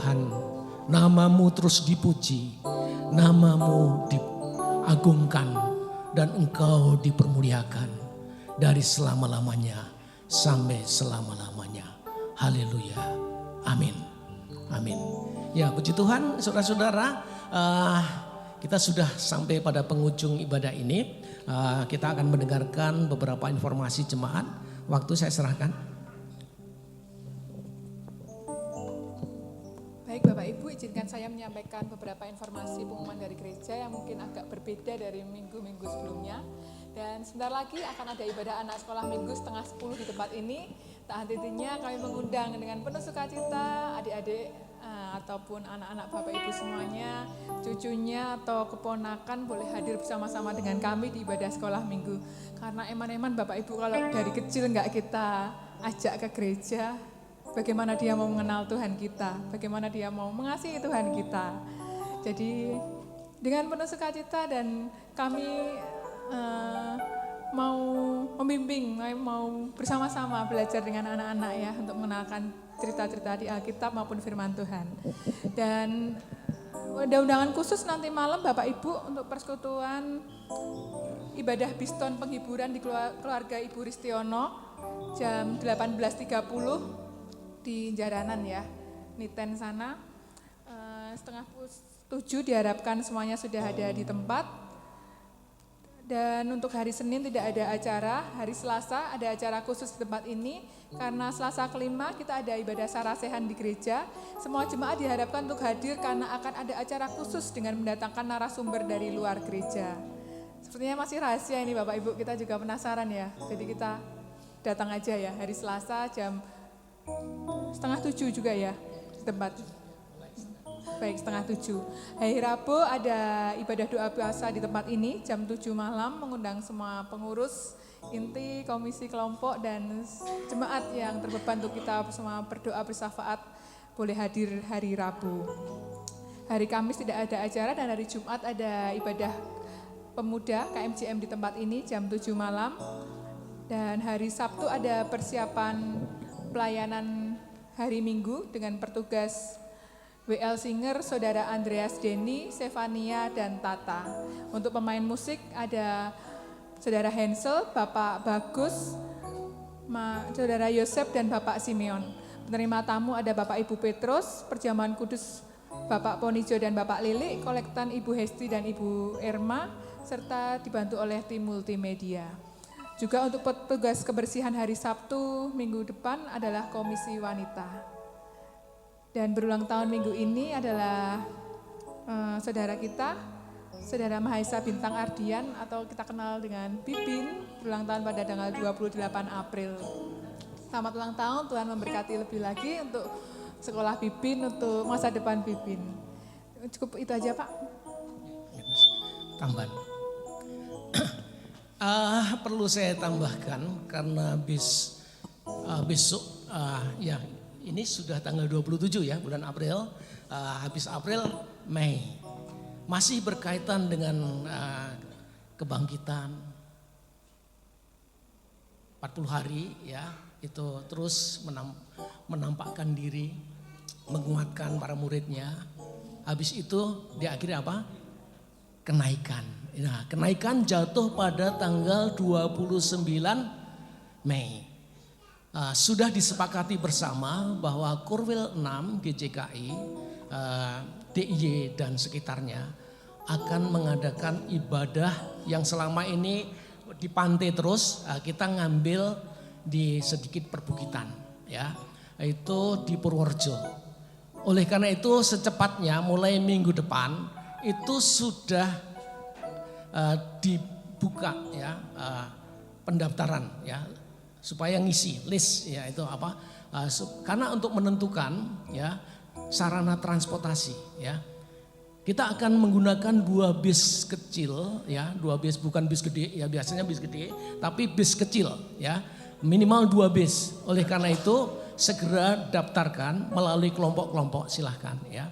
Tuhan, namamu terus dipuji, namamu diagungkan, dan engkau dipermuliakan dari selama-lamanya sampai selama-lamanya. Haleluya. Amin. Amin. Ya, puji Tuhan, saudara-saudara, kita sudah sampai pada penghujung ibadah ini. Kita akan mendengarkan beberapa informasi jemaat. Waktu saya serahkan. Baik Bapak Ibu, izinkan saya menyampaikan beberapa informasi pengumuman dari gereja yang mungkin agak berbeda dari minggu-minggu sebelumnya. Dan sebentar lagi akan ada ibadah anak sekolah minggu setengah 10 di tempat ini. Tak henti-hentinya kami mengundang dengan penuh sukacita adik-adik ataupun anak-anak Bapak Ibu semuanya, cucunya atau keponakan boleh hadir bersama-sama dengan kami di ibadah sekolah minggu. Karena eman-eman Bapak Ibu kalau dari kecil enggak kita ajak ke gereja, bagaimana dia mau mengenal Tuhan kita, bagaimana dia mau mengasihi Tuhan kita. Jadi dengan penuh sukacita dan kami mau membimbing, mau bersama-sama belajar dengan anak-anak ya untuk mengenalkan cerita-cerita di Alkitab maupun firman Tuhan. Dan ada undangan khusus nanti malam Bapak Ibu untuk persekutuan ibadah Biston penghiburan di keluarga Ibu Ristiono jam 18.30 di Jaranan ya, Niten sana. Setengah 7 diharapkan semuanya sudah ada di tempat. Dan untuk hari Senin tidak ada acara, hari Selasa ada acara khusus di tempat ini. Karena Selasa kelima kita ada ibadah sarasehan di gereja. Semua jemaat diharapkan untuk hadir karena akan ada acara khusus dengan mendatangkan narasumber dari luar gereja. Sepertinya masih rahasia ini Bapak Ibu, kita juga penasaran ya. Jadi kita datang aja ya hari Selasa jam 6:30 juga ya di tempat. Baik, 6:30. Hari Rabu ada ibadah doa puasa di tempat ini jam 7 malam, mengundang semua pengurus, inti, komisi kelompok dan jemaat yang terbeban untuk kita semua berdoa bersyafaat boleh hadir hari Rabu. Hari Kamis tidak ada acara dan hari Jumat ada ibadah pemuda KMJM di tempat ini jam 7 malam. Dan hari Sabtu ada persiapan pelayanan hari Minggu dengan petugas WL Singer, Saudara Andreas Denny, Stefania, dan Tata. Untuk pemain musik ada Saudara Hensel, Bapak Bagus, Saudara Yosef, dan Bapak Simeon. Penerima tamu ada Bapak Ibu Petrus, Perjamuan Kudus Bapak Ponijo dan Bapak Lili, kolektan Ibu Hesti dan Ibu Erma, serta dibantu oleh tim multimedia. Juga untuk petugas kebersihan hari Sabtu minggu depan adalah Komisi Wanita. Dan berulang tahun minggu ini adalah saudara kita, Saudara Mahaisa Bintang Ardian atau kita kenal dengan Bibin, berulang tahun pada tanggal 28 April. Selamat ulang tahun, Tuhan memberkati lebih lagi untuk sekolah Bibin, untuk masa depan Bibin. Cukup itu aja Pak. Tambahan. Perlu saya tambahkan karena besok ya ini sudah tanggal 27 ya, bulan April, habis April, Mei. Masih berkaitan dengan kebangkitan 40 hari ya, itu terus menampakkan diri, menguatkan para muridnya. Habis itu diakhiri apa? Kenaikan. Nah, kenaikan jatuh pada tanggal 29 Mei. Sudah disepakati bersama bahwa Korwil 6 GJKI, DIY dan sekitarnya akan mengadakan ibadah yang selama ini di pantai terus, kita ngambil di sedikit perbukitan ya, itu di Purworejo. Oleh karena itu secepatnya mulai minggu depan itu sudah dibuka ya pendaftaran ya, supaya ngisi list ya itu apa, karena untuk menentukan ya sarana transportasi ya, kita akan menggunakan 2 bis kecil ya, 2 bis, bukan bis gede ya, biasanya bis gede tapi bis kecil ya, minimal 2 bis. Oleh karena itu segera daftarkan melalui kelompok-kelompok, silahkan ya.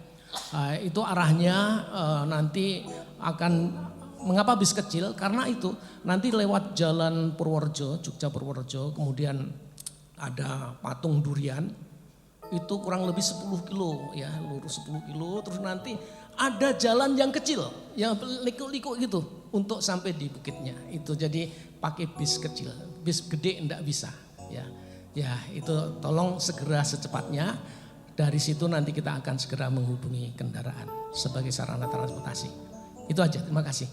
Itu arahnya nanti akan, mengapa bis kecil? Karena itu nanti lewat jalan Purworejo, Jogja Purworejo, kemudian ada patung durian, itu kurang lebih 10 kilo ya, lurus 10 kilo, terus nanti ada jalan yang kecil, yang liku-liku gitu untuk sampai di bukitnya. Itu jadi pakai bis kecil, bis gede enggak bisa ya. Ya itu tolong segera secepatnya, dari situ nanti kita akan segera menghubungi kendaraan sebagai sarana transportasi. Itu aja, terima kasih.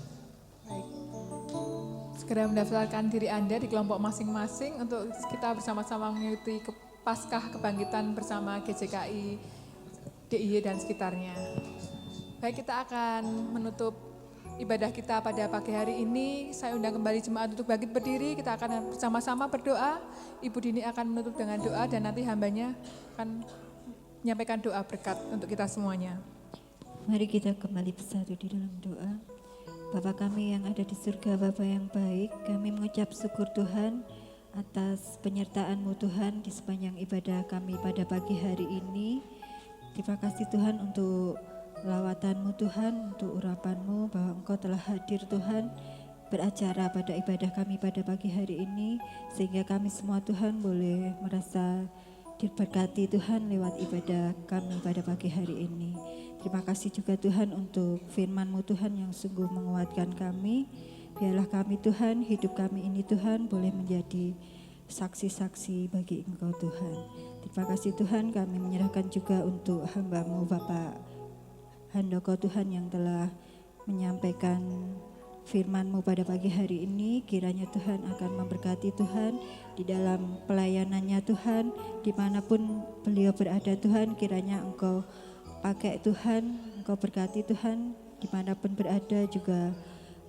Baik. Segera mendaftarkan diri Anda di kelompok masing-masing untuk kita bersama-sama mengikuti Paskah Kebangkitan bersama GJKI, DIY dan sekitarnya. Baik, kita akan menutup ibadah kita pada pagi hari ini. Saya undang kembali jemaat untuk bangkit berdiri. Kita akan bersama-sama berdoa. Ibu Dini akan menutup dengan doa dan nanti hambanya akan menyampaikan doa berkat untuk kita semuanya. Mari kita kembali bersatu di dalam doa. Bapa kami yang ada di surga, Bapa yang baik, kami mengucap syukur Tuhan atas penyertaan-Mu Tuhan di sepanjang ibadah kami pada pagi hari ini. Terima kasih Tuhan untuk lawatan-Mu Tuhan, untuk urapan-Mu bahwa Engkau telah hadir Tuhan beracara pada ibadah kami pada pagi hari ini, sehingga kami semua Tuhan boleh merasa diberkati Tuhan lewat ibadah kami pada pagi hari ini. Terima kasih juga Tuhan untuk firman-Mu Tuhan yang sungguh menguatkan kami. Biarlah kami Tuhan, hidup kami ini Tuhan boleh menjadi saksi-saksi bagi Engkau Tuhan. Terima kasih Tuhan, kami menyerahkan juga untuk hamba-Mu Bapak Handoko Tuhan yang telah menyampaikan firman-Mu pada pagi hari ini. Kiranya Tuhan akan memberkati Tuhan di dalam pelayanannya Tuhan, dimanapun beliau berada Tuhan, kiranya Engkau pakai Tuhan, Engkau berkati Tuhan, dimanapun berada juga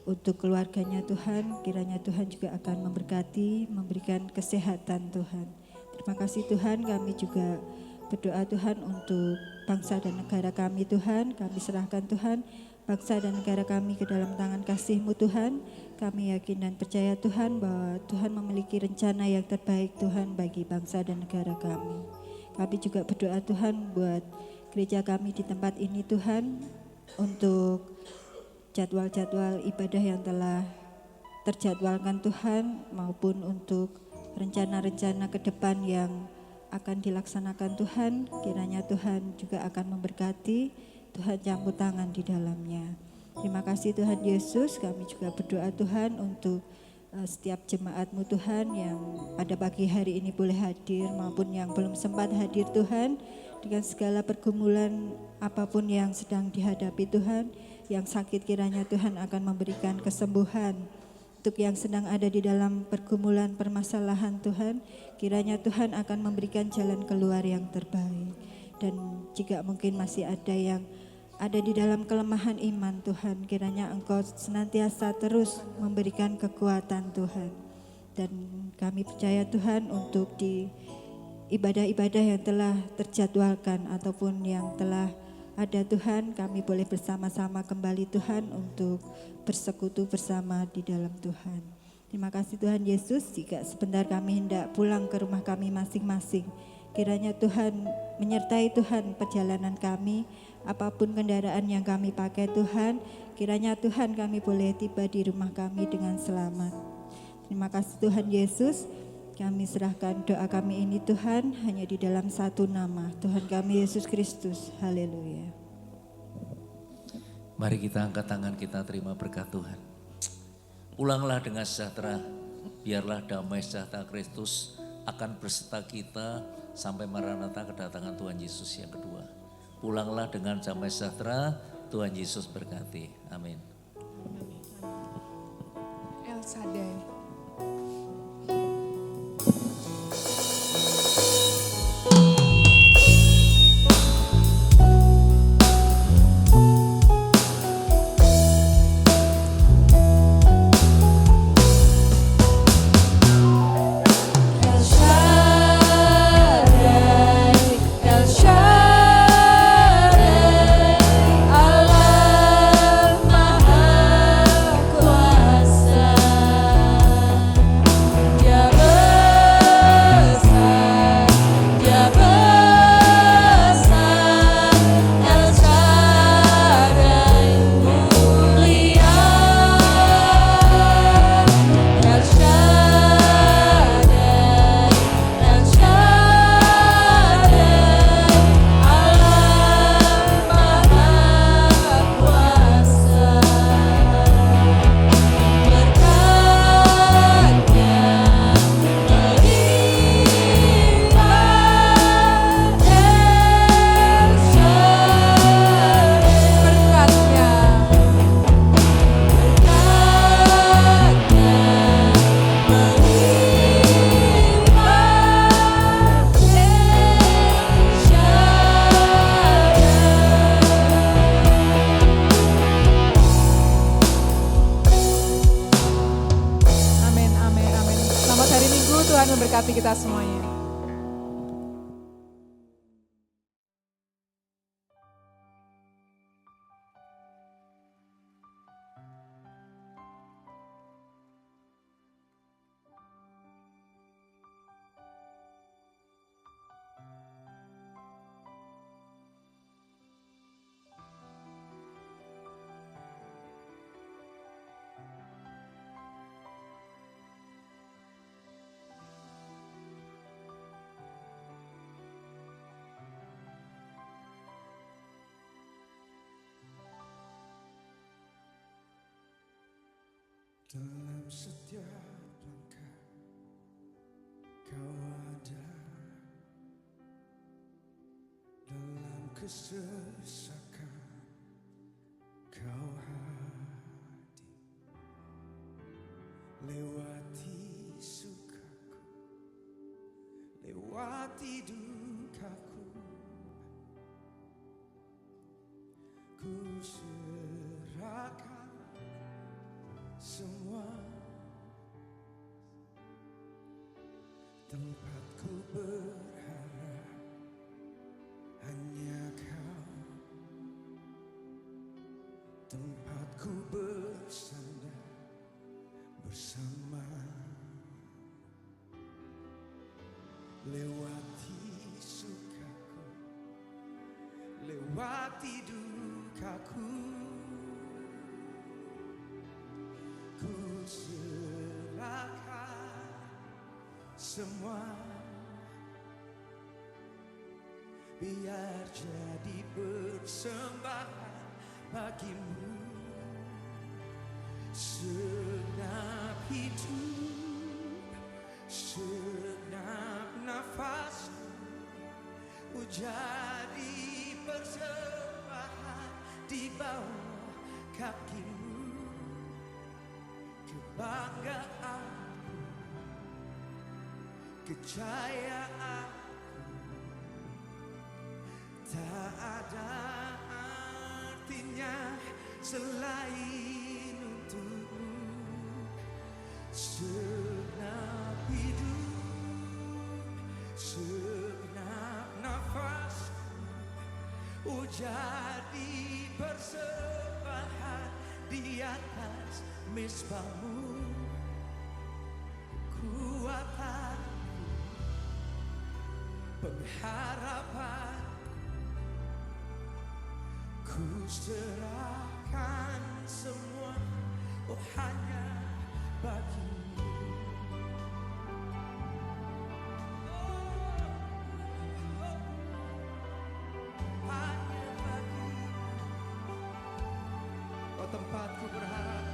untuk keluarganya Tuhan, kiranya Tuhan juga akan memberkati, memberikan kesehatan Tuhan. Terima kasih Tuhan, kami juga berdoa Tuhan untuk bangsa dan negara kami Tuhan. Kami serahkan Tuhan bangsa dan negara kami ke dalam tangan kasih-Mu Tuhan. Kami yakin dan percaya Tuhan bahwa Tuhan memiliki rencana yang terbaik Tuhan bagi bangsa dan negara kami. Kami juga berdoa Tuhan buat gereja kami di tempat ini Tuhan, untuk jadwal-jadwal ibadah yang telah terjadwalkan Tuhan, maupun untuk rencana-rencana ke depan yang akan dilaksanakan Tuhan. Kiranya Tuhan juga akan memberkati, Tuhan campur tangan di dalamnya. Terima kasih Tuhan Yesus, kami juga berdoa Tuhan untuk setiap jemaat-Mu Tuhan yang pada pagi hari ini boleh hadir maupun yang belum sempat hadir Tuhan, dengan segala pergumulan apapun yang sedang dihadapi Tuhan. Yang sakit kiranya Tuhan akan memberikan kesembuhan. Untuk yang sedang ada di dalam pergumulan permasalahan Tuhan, kiranya Tuhan akan memberikan jalan keluar yang terbaik. Dan jika mungkin masih ada yang ada di dalam kelemahan iman Tuhan, kiranya Engkau senantiasa terus memberikan kekuatan Tuhan. Dan kami percaya Tuhan untuk di ibadah-ibadah yang telah terjadwalkan ataupun yang telah ada Tuhan, kami boleh bersama-sama kembali Tuhan untuk bersekutu bersama di dalam Tuhan. Terima kasih Tuhan Yesus, jika sebentar kami hendak pulang ke rumah kami masing-masing, kiranya Tuhan menyertai Tuhan perjalanan kami, apapun kendaraan yang kami pakai Tuhan, kiranya Tuhan kami boleh tiba di rumah kami dengan selamat. Terima kasih Tuhan Yesus, kami serahkan doa kami ini Tuhan hanya di dalam satu nama, Tuhan kami Yesus Kristus. Haleluya. Mari kita angkat tangan, kita terima berkat Tuhan. Pulanglah dengan sejahtera, biarlah damai sejahtera Kristus akan berserta kita sampai Maranatha kedatangan Tuhan Yesus yang kedua. Pulanglah dengan damai sejahtera, Tuhan Yesus berkati. Amin. El Shaddai. Allah Maha Kuasa. kita semuanya. Dalam setiap langkah kau ada, dalam kesesakan kau hadir, lewati sukaku, lewati dukaku, ku serahkan semua. Tempatku berharap hanya kau, tempatku bersandar bersama. Lewati sukaku, lewati dukaku, ku serahkan semua, biar jadi persembahan bagimu. Segenap hidup, segenap nafas, ku jadi persembahan di bawah kakimu. Kebanggaanku, kejayaanku, tak ada artinya selain untukmu. Segenap hidup, segenap nafas, ku jadi persembahan di atas mezbahmu. Kekuatanku, pengharapan, ku serahkan semua, oh hanya bagimu. Hanya bagimu, oh tempatku berharap,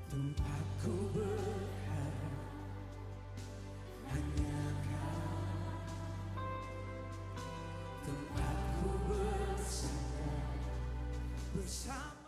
tempatku berharap hanya kau, tempatku bersandar bersama.